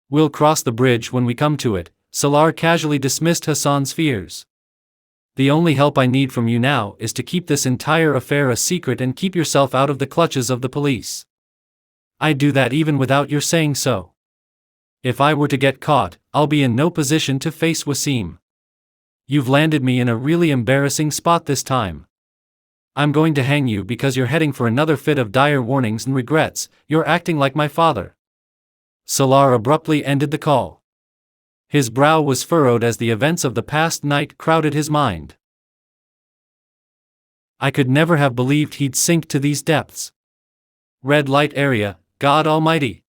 We'll cross the bridge when we come to it, Salaar casually dismissed Hassan's fears. The only help I need from you now is to keep this entire affair a secret and keep yourself out of the clutches of the police. I'd do that even without your saying so. If I were to get caught, I'll be in no position to face Wasim. You've landed me in a really embarrassing spot this time. I'm going to hang you because you're heading for another fit of dire warnings and regrets. You're acting like my father. Salaar abruptly ended the call. His brow was furrowed as the events of the past night crowded his mind. I could never have believed he'd sink to these depths. Red light area, God Almighty.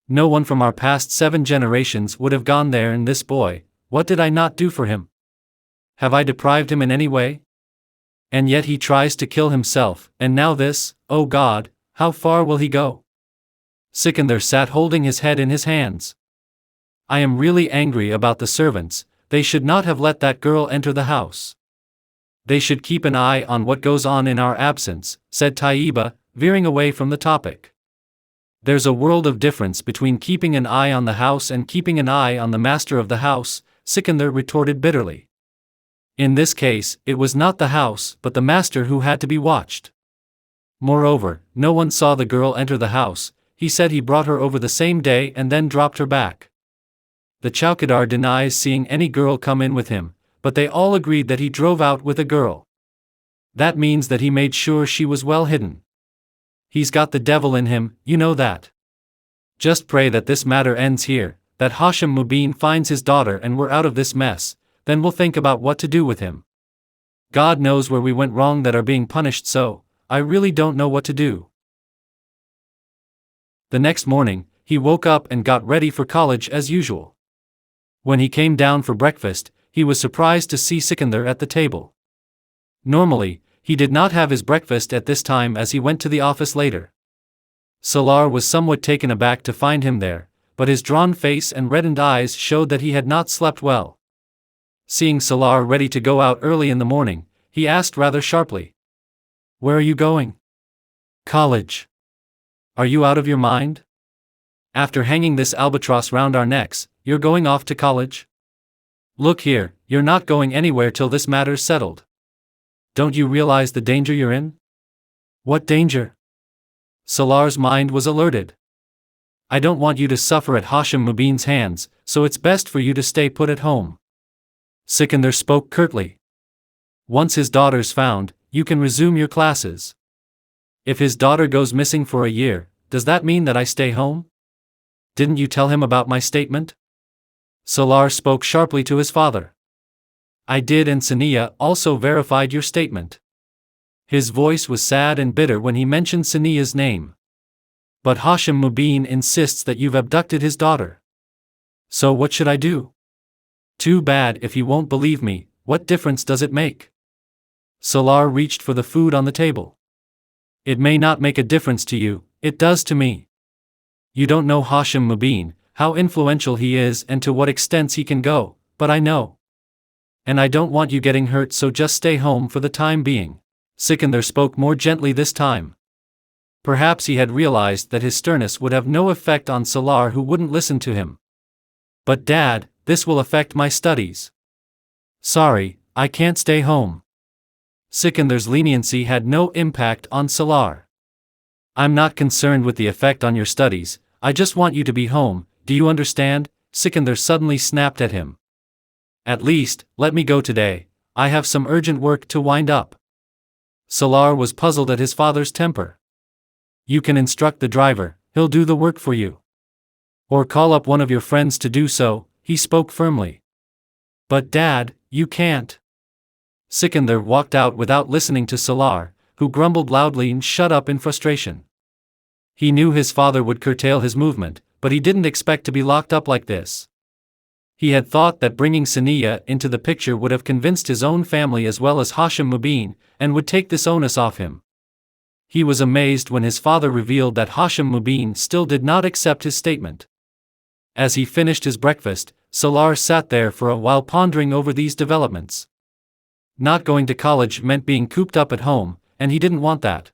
No one from our past 7 generations would have gone there, and this boy, what did I not do for him? Have I deprived him in any way? And yet he tries to kill himself, and now this, oh God, how far will he go? Sikandar sat holding his head in his hands. I am really angry about the servants. They should not have let that girl enter the house. They should keep an eye on what goes on in our absence, said Taiba, veering away from the topic. There's a world of difference between keeping an eye on the house and keeping an eye on the master of the house, Sikandar retorted bitterly. In this case, it was not the house but the master who had to be watched. Moreover, no one saw the girl enter the house. He said he brought her over the same day and then dropped her back. The Chowkidar denies seeing any girl come in with him, but they all agreed that he drove out with a girl. That means that he made sure she was well hidden. He's got the devil in him, you know that. Just pray that this matter ends here, that Hashim Mubin finds his daughter and we're out of this mess, then we'll think about what to do with him. God knows where we went wrong that are being punished, so I really don't know what to do. The next morning, he woke up and got ready for college as usual. When he came down for breakfast, he was surprised to see Sikandar at the table. Normally, he did not have his breakfast at this time as he went to the office later. Salaar was somewhat taken aback to find him there, but his drawn face and reddened eyes showed that he had not slept well. Seeing Salaar ready to go out early in the morning, he asked rather sharply. Where are you going? College. Are you out of your mind? After hanging this albatross round our necks, you're going off to college? Look here, you're not going anywhere till this matter's settled. Don't you realize the danger you're in? What danger? Salaar's mind was alerted. I don't want you to suffer at Hashim Mubin's hands, so it's best for you to stay put at home. Sikandar spoke curtly. Once his daughter's found, you can resume your classes. If his daughter goes missing for a year, does that mean that I stay home? Didn't you tell him about my statement? Salaar spoke sharply to his father. I did, and Saniya also verified your statement. His voice was sad and bitter when he mentioned Saniya's name. But Hashim Mubin insists that you've abducted his daughter. So what should I do? Too bad if you won't believe me, what difference does it make? Salaar reached for the food on the table. It may not make a difference to you, it does to me. You don't know Hashim Mubin, how influential he is and to what extents he can go, but I know. And I don't want you getting hurt, so just stay home for the time being. Sikandar spoke more gently this time. Perhaps he had realized that his sternness would have no effect on Salaar, who wouldn't listen to him. But Dad, this will affect my studies. Sorry, I can't stay home. Sikandar's leniency had no impact on Salaar. I'm not concerned with the effect on your studies, I just want you to be home, do you understand? Sikandar suddenly snapped at him. At least, let me go today, I have some urgent work to wind up. Salaar was puzzled at his father's temper. You can instruct the driver, he'll do the work for you. Or call up one of your friends to do so, he spoke firmly. But Dad, you can't. Sikandar walked out without listening to Salaar, who grumbled loudly and shut up in frustration. He knew his father would curtail his movement, but he didn't expect to be locked up like this. He had thought that bringing Saniya into the picture would have convinced his own family as well as Hashim Mubin, and would take this onus off him. He was amazed when his father revealed that Hashim Mubin still did not accept his statement. As he finished his breakfast, Salaar sat there for a while pondering over these developments. Not going to college meant being cooped up at home, and he didn't want that.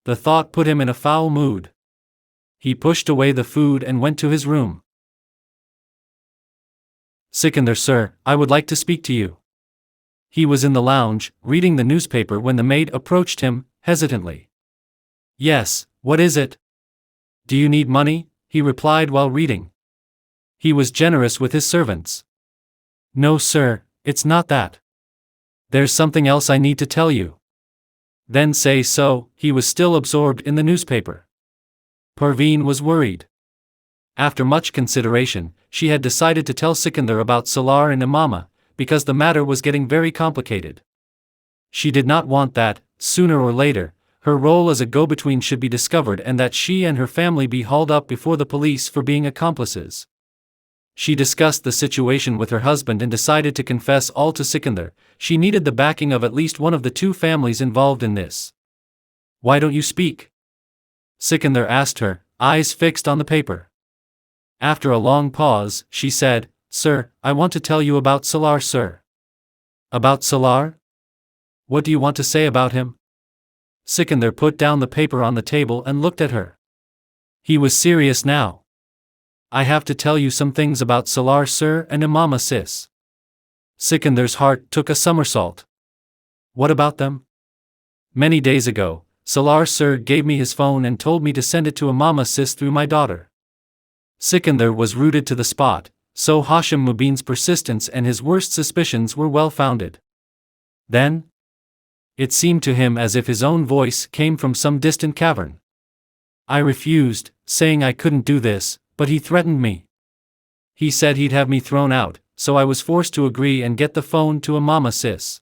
The thought put him in a foul mood. He pushed away the food and went to his room. "Sikandar sir, I would like to speak to you." He was in the lounge, reading the newspaper when the maid approached him, hesitantly. "Yes, what is it?" "Do you need money?" he replied while reading. He was generous with his servants. "No sir, it's not that. There's something else I need to tell you." "Then say so." He was still absorbed in the newspaper. Parveen was worried. After much consideration, she had decided to tell Sikandar about Salaar and Imama, because the matter was getting very complicated. She did not want that, sooner or later, her role as a go-between should be discovered and that she and her family be hauled up before the police for being accomplices. She discussed the situation with her husband and decided to confess all to Sikandar. She needed the backing of at least one of the two families involved in this. "Why don't you speak?" Sikandar asked her, eyes fixed on the paper. After a long pause, she said, "Sir, I want to tell you about Salaar, sir." "About Salaar? What do you want to say about him?" Sikandar put down the paper on the table and looked at her. He was serious now. "I have to tell you some things about Salaar sir and Imama sis." Sikandar's heart took a somersault. "What about them?" "Many days ago, Salaar sir gave me his phone and told me to send it to Imama sis through my daughter." Sikandar was rooted to the spot, so Hashim Mubin's persistence and his worst suspicions were well founded. Then? It seemed to him as if his own voice came from some distant cavern. "I refused, saying I couldn't do this, but he threatened me. He said he'd have me thrown out, so I was forced to agree and get the phone to Imama sis."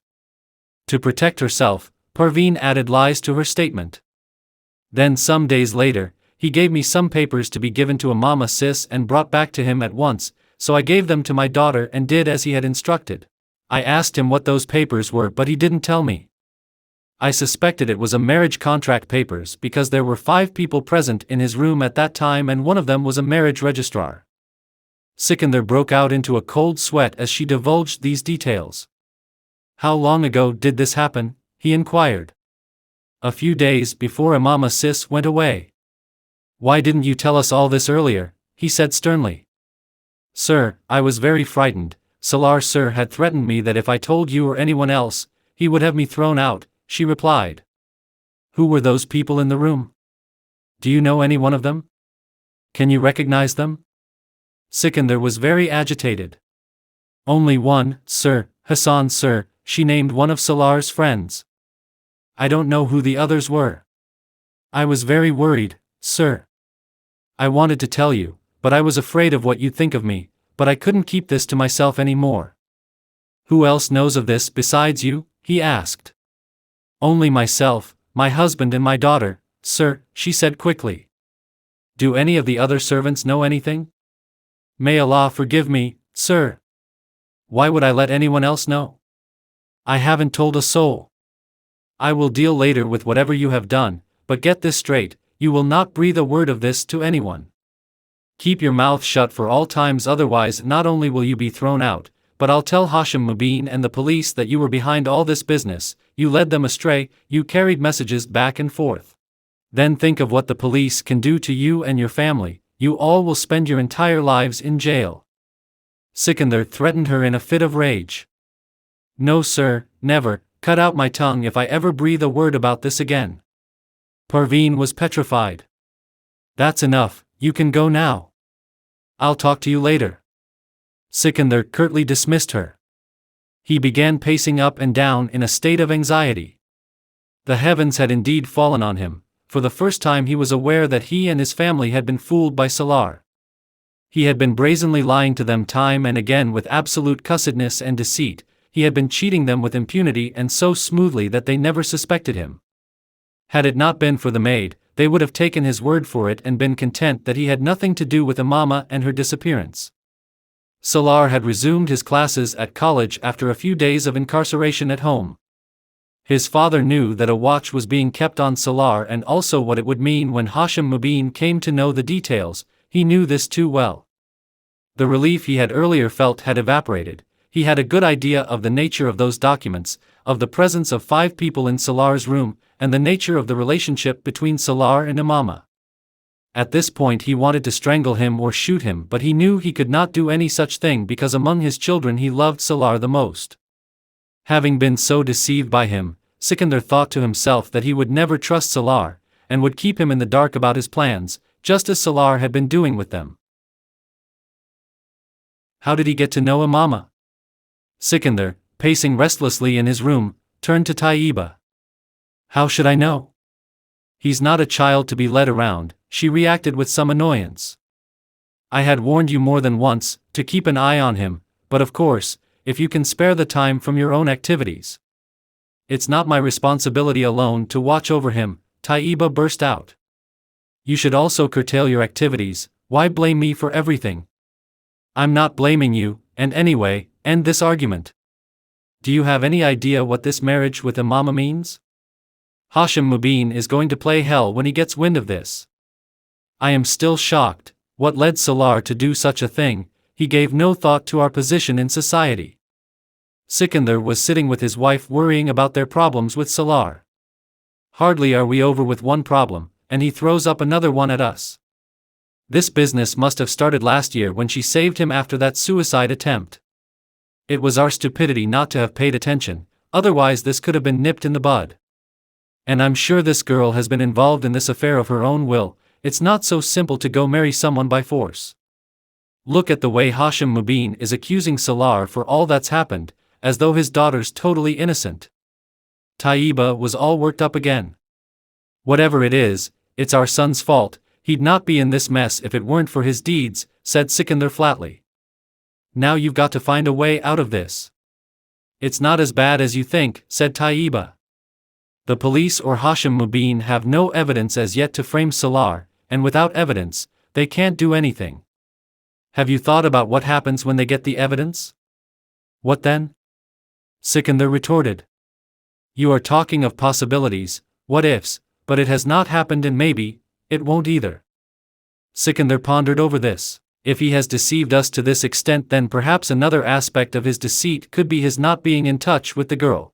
To protect herself, Parveen added lies to her statement. "Then some days later, he gave me some papers to be given to Imama sis and brought back to him at once, so I gave them to my daughter and did as he had instructed. I asked him what those papers were but he didn't tell me. I suspected it was a marriage contract papers because there were 5 people present in his room at that time and one of them was a marriage registrar." Sikandar broke out into a cold sweat as she divulged these details. "How long ago did this happen?" he inquired. "A few days before Imama sis went away." "Why didn't you tell us all this earlier?" he said sternly. "Sir, I was very frightened. Salaar sir had threatened me that if I told you or anyone else, he would have me thrown out," she replied. "Who were those people in the room? Do you know any one of them? Can you recognize them?" Sikandar was very agitated. "Only one, sir, Hassan sir," she named one of Salaar's friends. "I don't know who the others were. I was very worried, sir. I wanted to tell you, but I was afraid of what you'd think of me, but I couldn't keep this to myself anymore." "Who else knows of this besides you?" he asked. "Only myself, my husband and my daughter, sir," she said quickly. "Do any of the other servants know anything?" "May Allah forgive me, sir. Why would I let anyone else know? I haven't told a soul. I will deal later with whatever you have done, but get this straight, you will not breathe a word of this to anyone. Keep your mouth shut for all times, otherwise not only will you be thrown out, but I'll tell Hashim Mubin and the police that you were behind all this business, you led them astray, you carried messages back and forth. Then think of what the police can do to you and your family, you all will spend your entire lives in jail." Sikandar threatened her in a fit of rage. "No sir, never, cut out my tongue if I ever breathe a word about this again." Parveen was petrified. "That's enough, you can go now. I'll talk to you later." Sikandar curtly dismissed her. He began pacing up and down in a state of anxiety. The heavens had indeed fallen on him. For the first time he was aware that he and his family had been fooled by Salaar. He had been brazenly lying to them time and again with absolute cussedness and deceit. He had been cheating them with impunity and so smoothly that they never suspected him. Had it not been for the maid, they would have taken his word for it and been content that he had nothing to do with Imama and her disappearance. Salaar had resumed his classes at college after a few days of incarceration at home. His father knew that a watch was being kept on Salaar and also what it would mean when Hashim Mubin came to know the details. He knew this too well. The relief he had earlier felt had evaporated. he had a good idea of the nature of those documents, of the presence of 5 people in Salaar's room, and the nature of the relationship between Salaar and Imama. At this point he wanted to strangle him or shoot him, but he knew he could not do any such thing because among his children he loved Salaar the most. Having been so deceived by him, Sikandar thought to himself that he would never trust Salaar, and would keep him in the dark about his plans, just as Salaar had been doing with them. How did he get to know Imama? Sikandar, pacing restlessly in his room, turned to Taiba. How should I know? He's not a child to be led around, she reacted with some annoyance. I had warned you more than once, to keep an eye on him, but of course, if you can spare the time from your own activities. It's not my responsibility alone to watch over him, Taiba burst out. You should also curtail your activities, why blame me for everything? I'm not blaming you, and anyway, end this argument. Do you have any idea what this marriage with Imama means? Hashim Mubin is going to play hell when he gets wind of this. I am still shocked. What led Salaar to do such a thing? He gave no thought to our position in society. Sikandar was sitting with his wife worrying about their problems with Salaar. Hardly are we over with one problem, and he throws up another one at us. This business must have started last year when she saved him after that suicide attempt. It was our stupidity not to have paid attention, otherwise this could have been nipped in the bud. And I'm sure this girl has been involved in this affair of her own will. It's not so simple to go marry someone by force. Look at the way Hashim Mubin is accusing Salaar for all that's happened, as though his daughter's totally innocent. Taiba was all worked up again. Whatever it is, it's our son's fault. He'd not be in this mess if it weren't for his deeds, said Sikandar flatly. Now you've got to find a way out of this. It's not as bad as you think, said Taiba. The police or Hashim Mubin have no evidence as yet to frame Salaar, and without evidence, they can't do anything. Have you thought about what happens when they get the evidence? What then? Sikandar retorted. You are talking of possibilities, what ifs, but it has not happened and maybe, it won't either. Sikandar pondered over this. If he has deceived us to this extent, then perhaps another aspect of his deceit could be his not being in touch with the girl.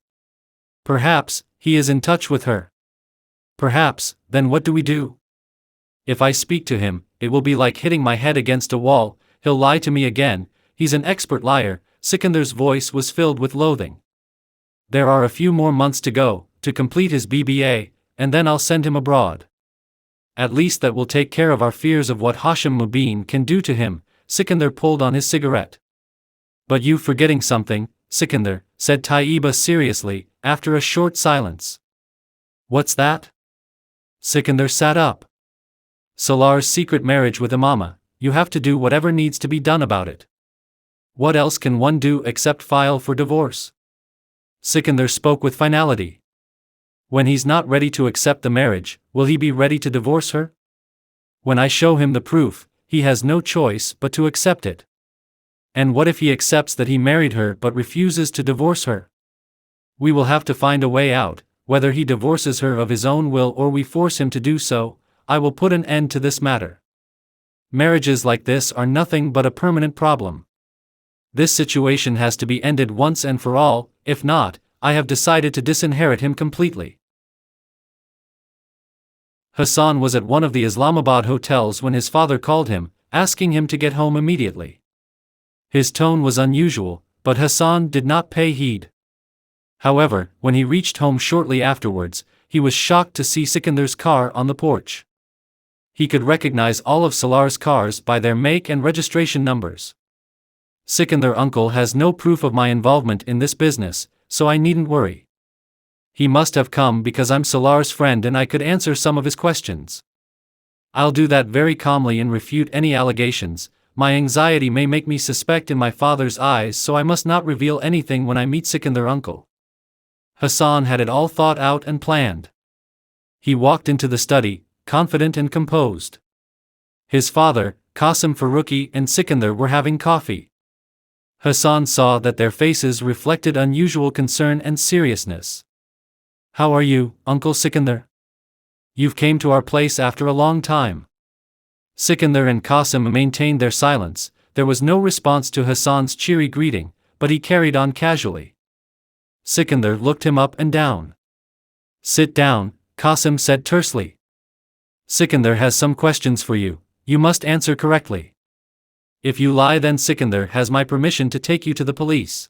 Perhaps he is in touch with her. Perhaps, then what do we do? If I speak to him, it will be like hitting my head against a wall. He'll lie to me again. He's an expert liar. Sikandar's voice was filled with loathing. There are a few more months to go, to complete his BBA, and then I'll send him abroad. At least that will take care of our fears of what Hashim Mubin can do to him. Sikandar pulled on his cigarette. But you forgetting something, Sikandar, said Taiba seriously, after a short silence. What's that? Sikandar sat up. Salaar's secret marriage with Imama. You have to do whatever needs to be done about it. What else can one do except file for divorce? Sikandar spoke with finality. When he's not ready to accept the marriage, will he be ready to divorce her? When I show him the proof, he has no choice but to accept it. And what if he accepts that he married her but refuses to divorce her? We will have to find a way out, whether he divorces her of his own will or we force him to do so. I will put an end to this matter. Marriages like this are nothing but a permanent problem. This situation has to be ended once and for all. If not, I have decided to disinherit him completely. Hassan was at one of the Islamabad hotels when his father called him, asking him to get home immediately. His tone was unusual, but Hassan did not pay heed. However, when he reached home shortly afterwards, he was shocked to see Sikandar's car on the porch. He could recognize all of Salaar's cars by their make and registration numbers. Sikandar uncle has no proof of my involvement in this business, so I needn't worry. He must have come because I'm Salaar's friend and I could answer some of his questions. I'll do that very calmly and refute any allegations. My anxiety may make me suspect in my father's eyes, so I must not reveal anything when I meet Sikandar uncle. Hassan had it all thought out and planned. He walked into the study, confident and composed. His father, Qasim Farooqi and Sikandar were having coffee. Hassan saw that their faces reflected unusual concern and seriousness. How are you, Uncle Sikandar? You've came to our place after a long time. Sikandar and Qasim maintained their silence. There was no response to Hassan's cheery greeting, but he carried on casually. Sikandar looked him up and down. "Sit down," Qasim said tersely. "Sikandar has some questions for you. You must answer correctly. If you lie, then Sikandar has my permission to take you to the police.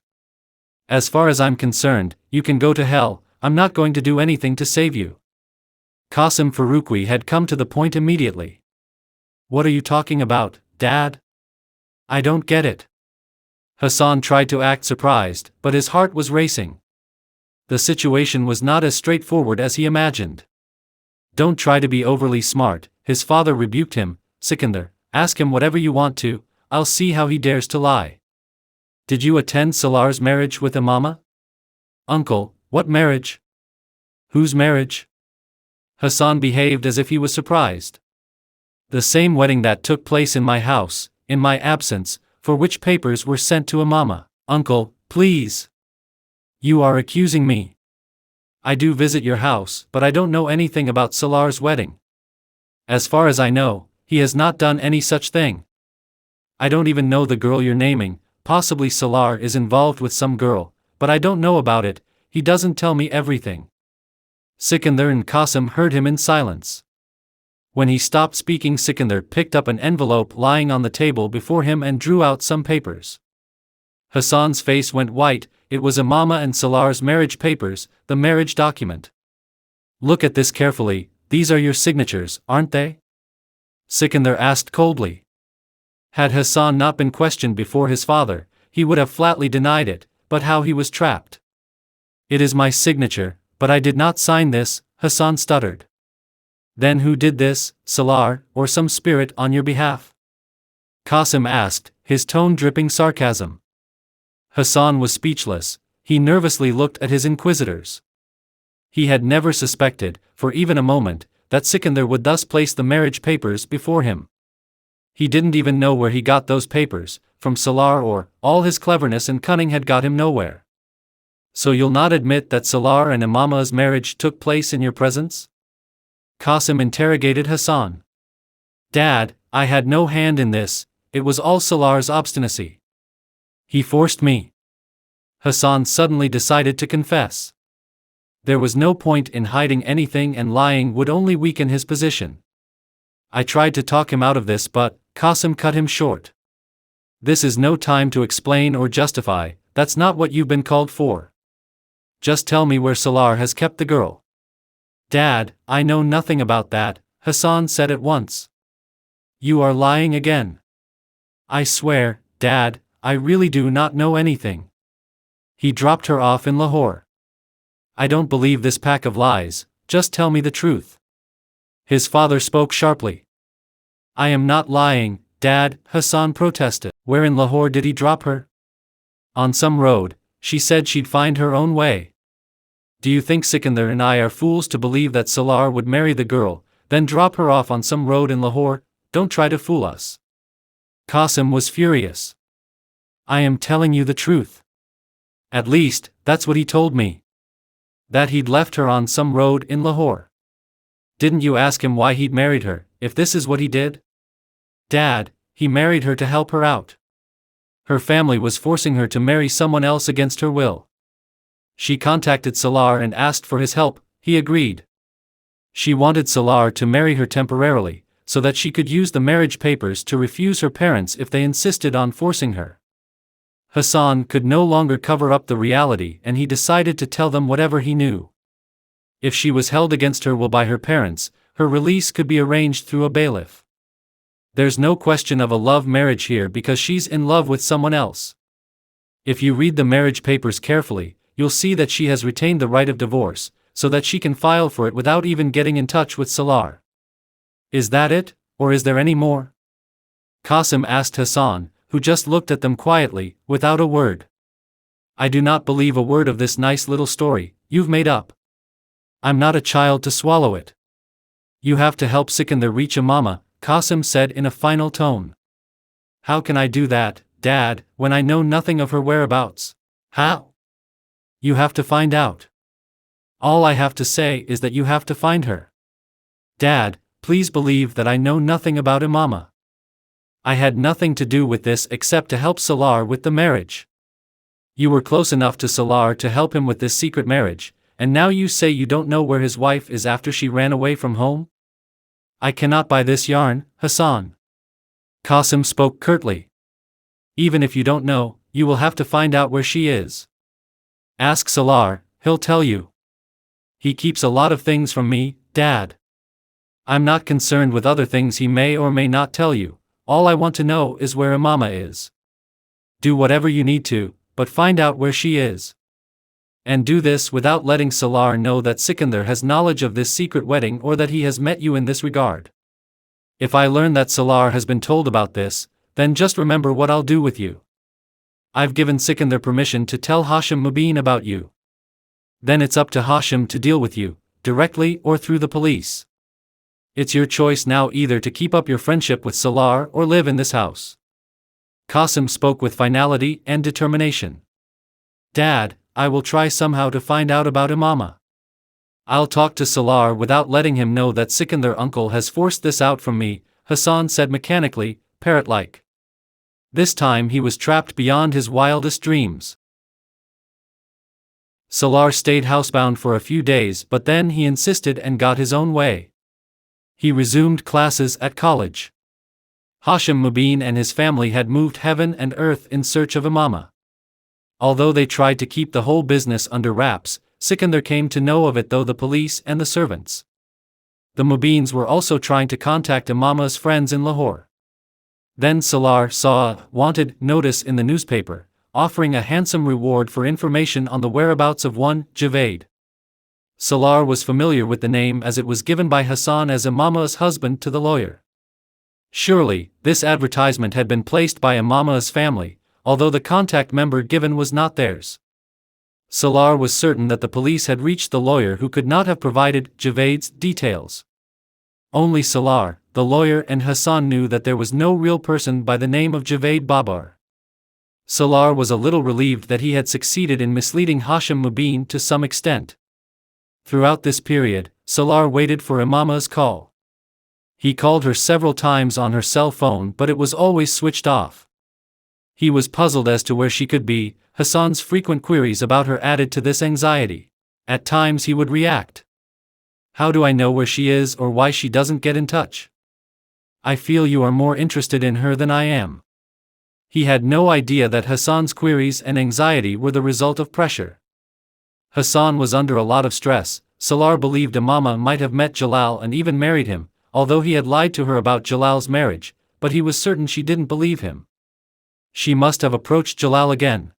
As far as I'm concerned, you can go to hell. I'm not going to do anything to save you." Qasim Farooqui had come to the point immediately. "What are you talking about, Dad? I don't get it." Hassan tried to act surprised, but his heart was racing. The situation was not as straightforward as he imagined. "Don't try to be overly smart," his father rebuked him. "Sikandar, ask him whatever you want to, I'll see how he dares to lie. Did you attend Salaar's marriage with Imama?" "Uncle, what marriage? Whose marriage?" Hassan behaved as if he was surprised. "The same wedding that took place in my house, in my absence, for which papers were sent to Imama." "Uncle, please. You are accusing me." "I do visit your house, but I don't know anything about Salaar's wedding. As far as I know, he has not done any such thing. I don't even know the girl you're naming. Possibly Salaar is involved with some girl, but I don't know about it. He doesn't tell me everything." Sikandar and Qasim heard him in silence. When he stopped speaking, Sikandar picked up an envelope lying on the table before him and drew out some papers. Hassan's face went white. It was Imama and Salaar's marriage papers, the marriage document. "Look at this carefully. These are your signatures, aren't they?" Sikandar asked coldly. Had Hassan not been questioned before his father, he would have flatly denied it, but how he was trapped. "It is my signature, but I did not sign this," Hassan stuttered. "Then who did this, Salaar, or some spirit on your behalf?" Qasim asked, his tone dripping sarcasm. Hassan was speechless. He nervously looked at his inquisitors. He had never suspected, for even a moment, that Sikandar would thus place the marriage papers before him. He didn't even know where he got those papers, from Salaar, or all his cleverness and cunning had got him nowhere. "So you'll not admit that Salaar and Imama's marriage took place in your presence?" Qasim interrogated Hassan. "Dad, I had no hand in this. It was all Salaar's obstinacy. He forced me." Hassan suddenly decided to confess. There was no point in hiding anything, and lying would only weaken his position. "I tried to talk him out of this, but," Qasim cut him short. "This is no time to explain or justify. That's not what you've been called for. Just tell me where Salaar has kept the girl." "Dad, I know nothing about that," Hassan said at once. "You are lying again." "I swear, Dad, I really do not know anything. He dropped her off in Lahore." "I don't believe this pack of lies. Just tell me the truth." His father spoke sharply. "I am not lying, Dad," Hassan protested. "Where in Lahore did he drop her?" "On some road. She said she'd find her own way." "Do you think Sikandar and I are fools to believe that Salaar would marry the girl, then drop her off on some road in Lahore? Don't try to fool us." Qasim was furious. "I am telling you the truth. At least, that's what he told me. That he'd left her on some road in Lahore. Didn't you ask him why he'd married her, if this is what he did?" "Dad, he married her to help her out. Her family was forcing her to marry someone else against her will. She contacted Salaar and asked for his help. He agreed. She wanted Salaar to marry her temporarily, so that she could use the marriage papers to refuse her parents if they insisted on forcing her." Hassan could no longer cover up the reality, and he decided to tell them whatever he knew. If she was held against her will by her parents, her release could be arranged through a bailiff. There's no question of a love marriage here because she's in love with someone else. If you read the marriage papers carefully, you'll see that she has retained the right of divorce, so that she can file for it without even getting in touch with Salaar. Is that it, or is there any more?" Qasim asked Hassan, who just looked at them quietly, without a word. "I do not believe a word of this nice little story you've made up. I'm not a child to swallow it. You have to help Sikandar reach Imama," Qasim said in a final tone. "How can I do that, Dad, when I know nothing of her whereabouts?" "How?" "You have to find out. All I have to say is that you have to find her. Dad, please believe that I know nothing about Imama. I had nothing to do with this except to help Salaar with the marriage." You were close enough to Salaar to help him with this secret marriage, and now you say you don't know where his wife is after she ran away from home? I cannot buy this yarn, Hassan. Qasim spoke curtly. Even if you don't know, you will have to find out where she is. Ask Salaar, he'll tell you. He keeps a lot of things from me, Dad. I'm not concerned with other things he may or may not tell you. All I want to know is where Imama is. Do whatever you need to, but find out where she is. And do this without letting Salaar know that Sikandar has knowledge of this secret wedding or that he has met you in this regard. If I learn that Salaar has been told about this, then just remember what I'll do with you. I've given Sikandar permission to tell Hashim Mubin about you. Then it's up to Hashim to deal with you, directly or through the police. It's your choice now either to keep up your friendship with Salaar or live in this house. Qasim spoke with finality and determination. Dad, I will try somehow to find out about Imama. I'll talk to Salaar without letting him know that Sikandar uncle has forced this out from me, Hassan said mechanically, parrot-like. This time he was trapped beyond his wildest dreams. Salaar stayed housebound for a few days, but then he insisted and got his own way. He resumed classes at college. Hashim Mubin and his family had moved heaven and earth in search of Imama. Although they tried to keep the whole business under wraps, Sikandar came to know of it through the police and the servants. The Mubins were also trying to contact Imama's friends in Lahore. Then Salaar saw a wanted notice in the newspaper, offering a handsome reward for information on the whereabouts of one Javed. Salaar was familiar with the name as it was given by Hassan as Imama's husband to the lawyer. Surely, this advertisement had been placed by Imama's family, although the contact number given was not theirs. Salaar was certain that the police had reached the lawyer who could not have provided Javed's details. Only Salaar, the lawyer and Hassan knew that there was no real person by the name of Javed Babar. Salaar was a little relieved that he had succeeded in misleading Hashim Mubin to some extent. Throughout this period, Salaar waited for Imama's call. He called her several times on her cell phone, but it was always switched off. He was puzzled as to where she could be. Hassan's frequent queries about her added to this anxiety. At times he would react. How do I know where she is or why she doesn't get in touch? I feel you are more interested in her than I am. He had no idea that Hassan's queries and anxiety were the result of pressure. Hassan was under a lot of stress. Salaar believed Imama might have met Jalal and even married him, although he had lied to her about Jalal's marriage, but he was certain she didn't believe him. She must have approached Jalal again.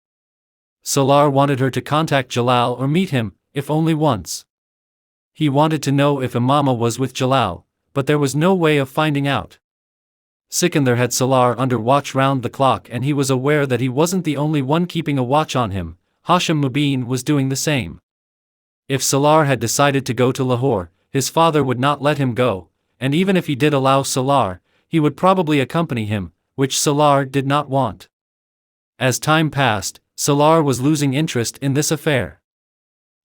Salaar wanted her to contact Jalal or meet him, if only once. He wanted to know if Imama was with Jalal, but there was no way of finding out. Sikandar had Salaar under watch round the clock and he was aware that he wasn't the only one keeping a watch on him. Hashim Mubin was doing the same. If Salaar had decided to go to Lahore, his father would not let him go, and even if he did allow Salaar, he would probably accompany him, which Salaar did not want. As time passed, Salaar was losing interest in this affair.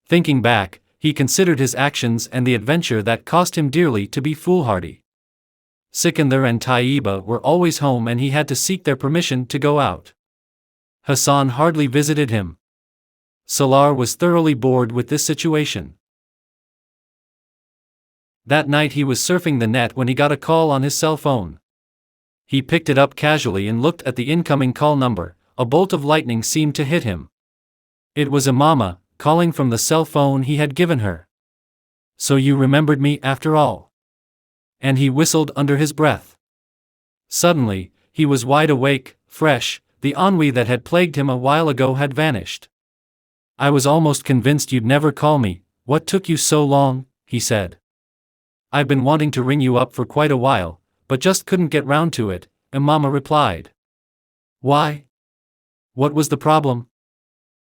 Thinking back, he considered his actions and the adventure that cost him dearly to be foolhardy. Sikandar and Taiba were always home and he had to seek their permission to go out. Hassan hardly visited him. Salaar was thoroughly bored with this situation. That night he was surfing the net when he got a call on his cell phone. He picked it up casually and looked at the incoming call number. A bolt of lightning seemed to hit him. It was Imama, calling from the cell phone he had given her. So you remembered me after all. And he whistled under his breath. Suddenly, he was wide awake, fresh, the ennui that had plagued him a while ago had vanished. I was almost convinced you'd never call me. What took you so long? He said. I've been wanting to ring you up for quite a while, but just couldn't get round to it, Imama replied. Why? What was the problem?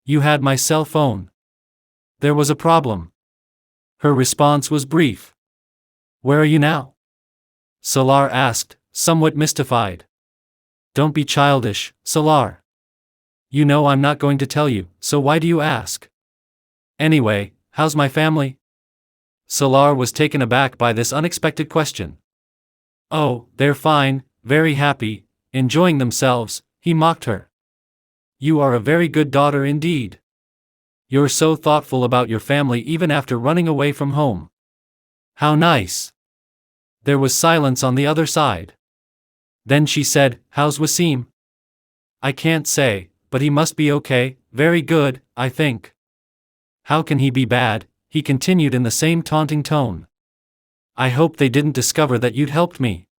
You had my cell phone. There was a problem. Her response was brief. Where are you now? Salaar asked, somewhat mystified. Don't be childish, Salaar. You know I'm not going to tell you, so why do you ask? Anyway, how's my family? Salaar was taken aback by this unexpected question. Oh, they're fine, very happy, enjoying themselves, he mocked her. You are a very good daughter indeed. You're so thoughtful about your family even after running away from home. How nice. There was silence on the other side. Then she said, "How's Wasim?" "I can't say, but he must be okay, very good, I think." "How can he be bad?" he continued in the same taunting tone. "I hope they didn't discover that you'd helped me."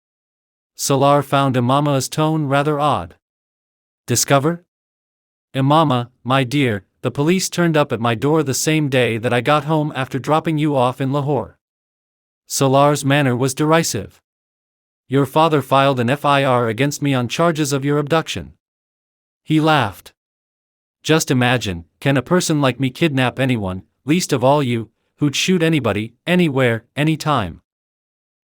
Salaar found Imama's tone rather odd. "Discover?" "Imama, my dear, the police turned up at my door the same day that I got home after dropping you off in Lahore." Salaar's manner was derisive. "Your father filed an FIR against me on charges of your abduction." He laughed. "Just imagine, can a person like me kidnap anyone, least of all you, who'd shoot anybody, anywhere, anytime?"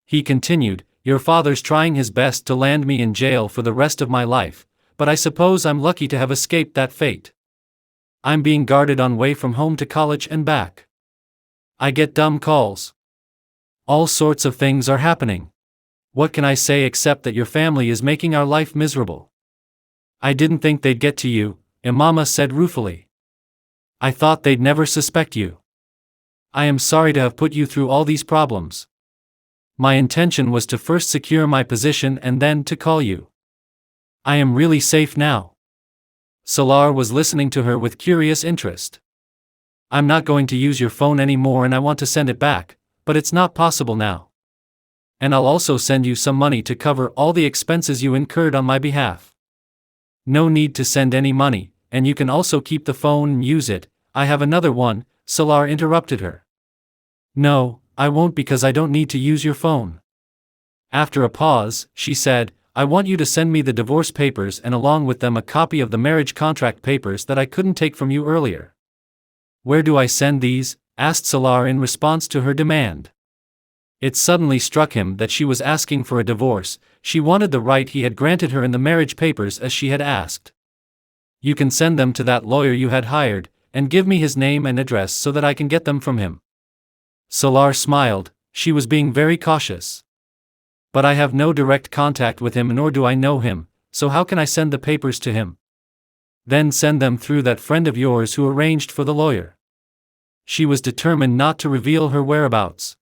He continued, "Your father's trying his best to land me in jail for the rest of my life, but I suppose I'm lucky to have escaped that fate. I'm being guarded on way from home to college and back. I get dumb calls. All sorts of things are happening. What can I say except that your family is making our life miserable?" "I didn't think they'd get to you," Imama said ruefully. "I thought they'd never suspect you. I am sorry to have put you through all these problems. My intention was to first secure my position and then to call you. I am really safe now." Salaar was listening to her with curious interest. "I'm not going to use your phone anymore and I want to send it back, but it's not possible now. And I'll also send you some money to cover all the expenses you incurred on my behalf." "No need to send any money, and you can also keep the phone and use it, I have another one," Salaar interrupted her. "No, I won't because I don't need to use your phone." After a pause, she said, "I want you to send me the divorce papers and along with them a copy of the marriage contract papers that I couldn't take from you earlier." "Where do I send these?" asked Salaar in response to her demand. It suddenly struck him that she was asking for a divorce. She wanted the right he had granted her in the marriage papers as she had asked. "You can send them to that lawyer you had hired, and give me his name and address so that I can get them from him." Salaar smiled. She was being very cautious. "But I have no direct contact with him nor do I know him, so how can I send the papers to him?" "Then send them through that friend of yours who arranged for the lawyer." She was determined not to reveal her whereabouts.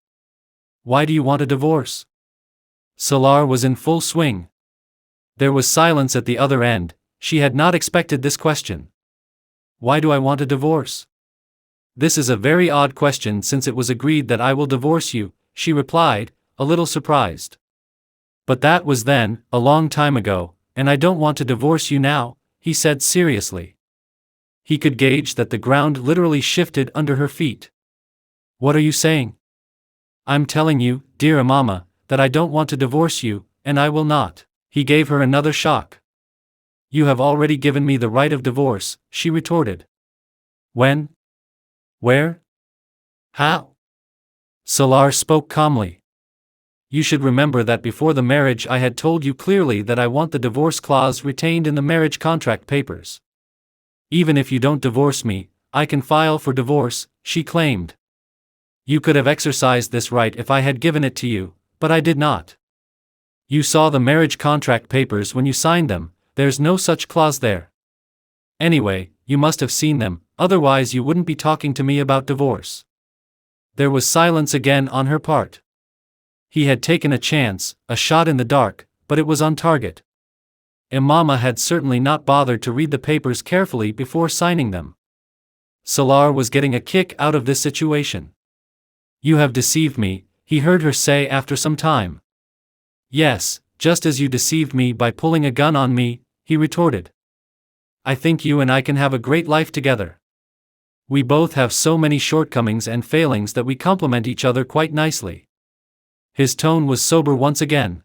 "Why do you want a divorce?" Salaar was in full swing. There was silence at the other end. She had not expected this question. "Why do I want a divorce?" "This is a very odd question since it was agreed that I will divorce you," she replied, a little surprised. "But that was then, a long time ago, and I don't want to divorce you now," he said seriously. He could gauge that the ground literally shifted under her feet. "What are you saying?" "I'm telling you, dear Imama, that I don't want to divorce you, and I will not." He gave her another shock. "You have already given me the right of divorce," she retorted. "When? Where? How?" Salaar spoke calmly. "You should remember that before the marriage I had told you clearly that I want the divorce clause retained in the marriage contract papers. Even if you don't divorce me, I can file for divorce," she claimed. "You could have exercised this right if I had given it to you, but I did not. You saw the marriage contract papers when you signed them, there's no such clause there. Anyway, you must have seen them, otherwise you wouldn't be talking to me about divorce." There was silence again on her part. He had taken a chance, a shot in the dark, but it was on target. Imama had certainly not bothered to read the papers carefully before signing them. Salaar was getting a kick out of this situation. "You have deceived me," he heard her say after some time. "Yes, just as you deceived me by pulling a gun on me," he retorted. "I think you and I can have a great life together. We both have so many shortcomings and failings that we complement each other quite nicely." His tone was sober once again.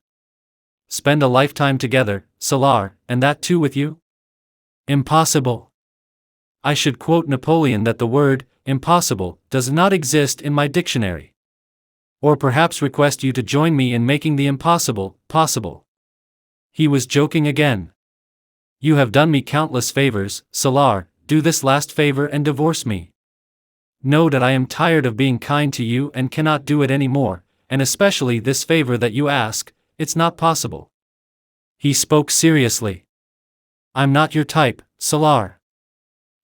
"Spend a lifetime together, Salaar, and that too with you? Impossible. I should quote Napoleon that the word, impossible, does not exist in my dictionary. Or perhaps request you to join me in making the impossible, possible." He was joking again. "You have done me countless favors, Salaar, do this last favor and divorce me. Know that I am tired of being kind to you and cannot do it anymore, and especially this favor that you ask, it's not possible." He spoke seriously. "I'm not your type, Salaar.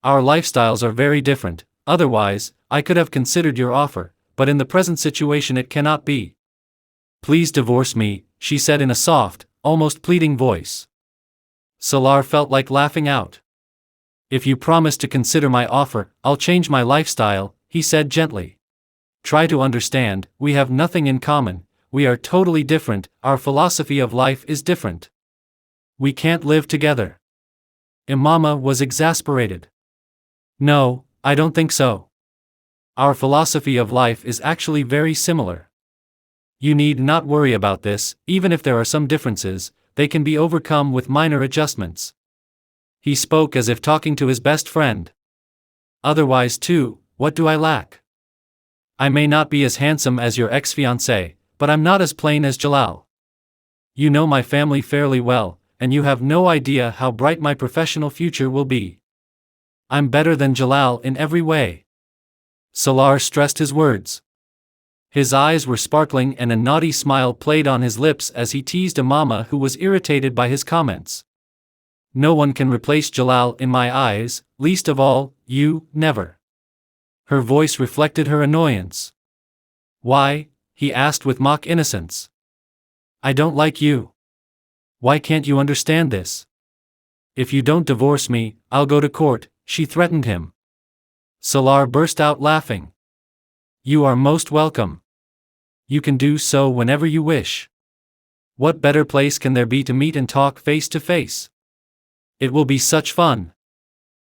Our lifestyles are very different, otherwise, I could have considered your offer, but in the present situation it cannot be. Please divorce me, she said in a soft, almost pleading voice. Salaar felt like laughing out. If you promise to consider my offer, I'll change my lifestyle, he said gently. Try to understand, we have nothing in common, we are totally different, our philosophy of life is different. We can't live together. Imama was exasperated. No, I don't think so. Our philosophy of life is actually very similar. You need not worry about this, even if there are some differences, they can be overcome with minor adjustments. He spoke as if talking to his best friend. Otherwise too, what do I lack? I may not be as handsome as your ex-fiancé, but I'm not as plain as Jalal. You know my family fairly well, and you have no idea how bright my professional future will be. I'm better than Jalal in every way. Salaar stressed his words. His eyes were sparkling and a naughty smile played on his lips as he teased Imama, who was irritated by his comments. No one can replace Jalal in my eyes, least of all, you, never. Her voice reflected her annoyance. Why? He asked with mock innocence. I don't like you. Why can't you understand this? If you don't divorce me, I'll go to court, she threatened him. Salaar burst out laughing. You are most welcome. You can do so whenever you wish. What better place can there be to meet and talk face to face? It will be such fun.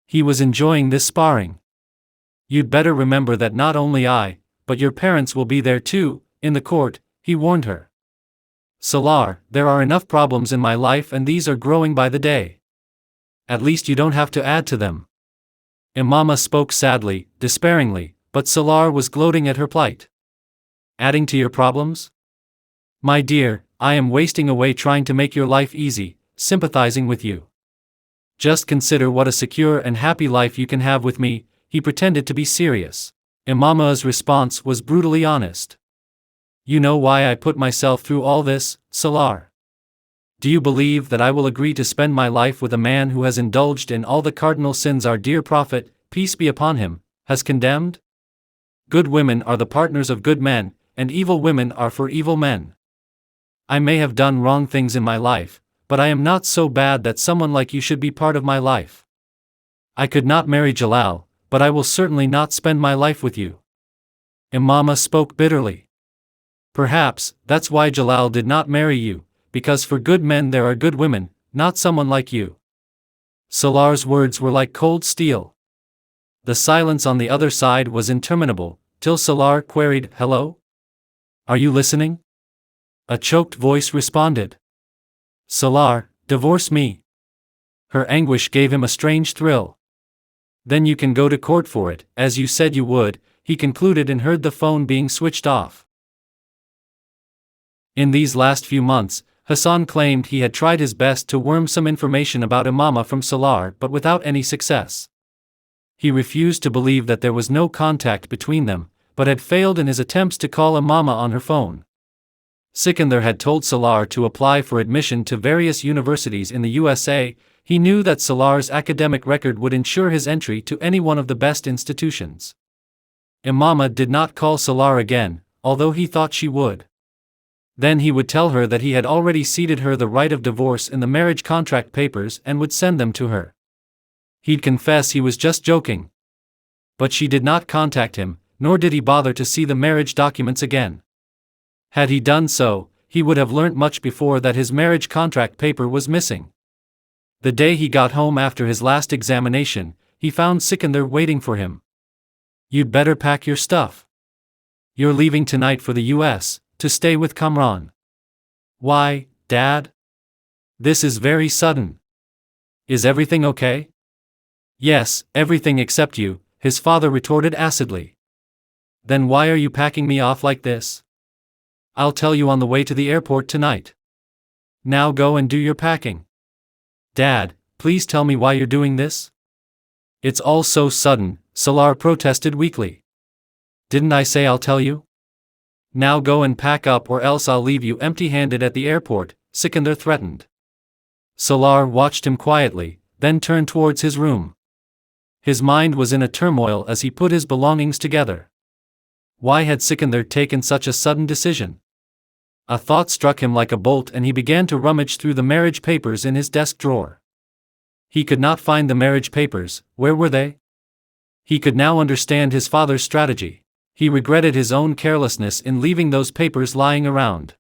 He was enjoying this sparring. You'd better remember that not only I, but your parents will be there too, in the court, he warned her. Salaar, there are enough problems in my life and these are growing by the day. At least you don't have to add to them. Imama spoke sadly, despairingly, but Salaar was gloating at her plight. Adding to your problems? My dear, I am wasting away trying to make your life easy, sympathizing with you. Just consider what a secure and happy life you can have with me, he pretended to be serious. Imama's response was brutally honest. You know why I put myself through all this, Salaar? Do you believe that I will agree to spend my life with a man who has indulged in all the cardinal sins our dear Prophet, peace be upon him, has condemned? Good women are the partners of good men, and evil women are for evil men. I may have done wrong things in my life, but I am not so bad that someone like you should be part of my life. I could not marry Jalal, but I will certainly not spend my life with you. Imama spoke bitterly. Perhaps, that's why Jalal did not marry you, because for good men there are good women, not someone like you. Salaar's words were like cold steel. The silence on the other side was interminable, till Salaar queried, Hello? Are you listening? A choked voice responded. Salaar, divorce me. Her anguish gave him a strange thrill. Then you can go to court for it, as you said you would, he concluded and heard the phone being switched off. In these last few months, Hassan claimed he had tried his best to worm some information about Imama from Salaar but without any success. He refused to believe that there was no contact between them, but had failed in his attempts to call Imama on her phone. Sikandar had told Salaar to apply for admission to various universities in the USA. He knew that Salaar's academic record would ensure his entry to any one of the best institutions. Imama did not call Salaar again, although he thought she would. Then he would tell her that he had already ceded her the right of divorce in the marriage contract papers and would send them to her. He'd confess he was just joking. But she did not contact him, nor did he bother to see the marriage documents again. Had he done so, he would have learnt much before that his marriage contract paper was missing. The day he got home after his last examination, he found Sikandar waiting for him. You'd better pack your stuff. You're leaving tonight for the US, to stay with Kamran. Why, Dad? This is very sudden. Is everything okay? Yes, everything except you, his father retorted acidly. Then why are you packing me off like this? I'll tell you on the way to the airport tonight. Now go and do your packing. Dad, please tell me why you're doing this? It's all so sudden, Salaar protested weakly. Didn't I say I'll tell you? Now go and pack up or else I'll leave you empty-handed at the airport, Sikandar threatened. Salaar watched him quietly, then turned towards his room. His mind was in a turmoil as he put his belongings together. Why had Sikandar taken such a sudden decision? A thought struck him like a bolt and he began to rummage through the marriage papers in his desk drawer. He could not find the marriage papers. Where were they? He could now understand his father's strategy. He regretted his own carelessness in leaving those papers lying around.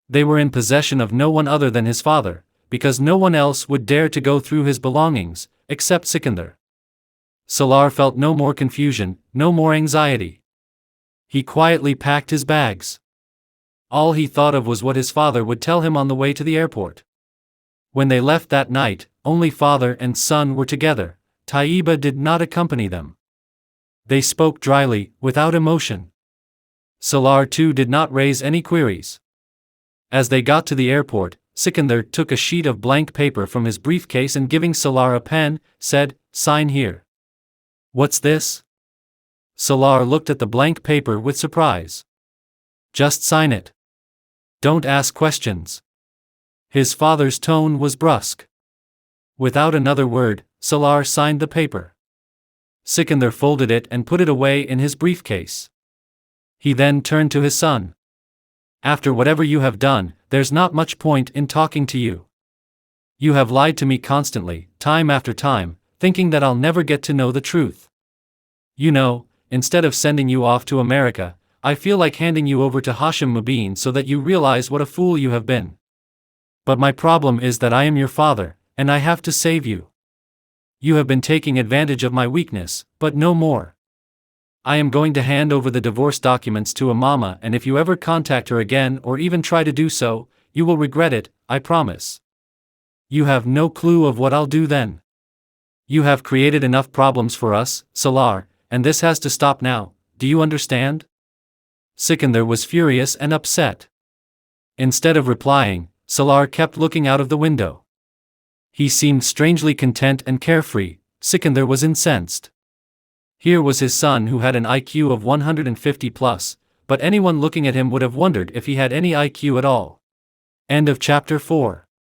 They were in possession of no one other than his father, because no one else would dare to go through his belongings, except Sikandar. Salaar felt no more confusion, no more anxiety. He quietly packed his bags. All he thought of was what his father would tell him on the way to the airport. When they left that night, only father and son were together. Taiba did not accompany them. They spoke dryly, without emotion. Salaar too did not raise any queries. As they got to the airport, Sikandar took a sheet of blank paper from his briefcase and giving Salaar a pen, said, "Sign here." "What's this?" Salaar looked at the blank paper with surprise. "Just sign it. Don't ask questions." His father's tone was brusque. Without another word, Salaar signed the paper. Sikandar folded it and put it away in his briefcase. He then turned to his son. "After whatever you have done, there's not much point in talking to you. You have lied to me constantly, time after time, thinking that I'll never get to know the truth. You know, instead of sending you off to America, I feel like handing you over to Hashim so that you realize what a fool you have been. But my problem is that I am your father, and I have to save you. You have been taking advantage of my weakness, but no more. I am going to hand over the divorce documents to Imama, and if you ever contact her again or even try to do so, you will regret it, I promise. You have no clue of what I'll do then. You have created enough problems for us, Salaar, and this has to stop now, do you understand?" Sikandar was furious and upset. Instead of replying, Salaar kept looking out of the window. He seemed strangely content and carefree. Sikandar was incensed. Here was his son who had an IQ of 150 plus, but anyone looking at him would have wondered if he had any IQ at all. End of chapter 4.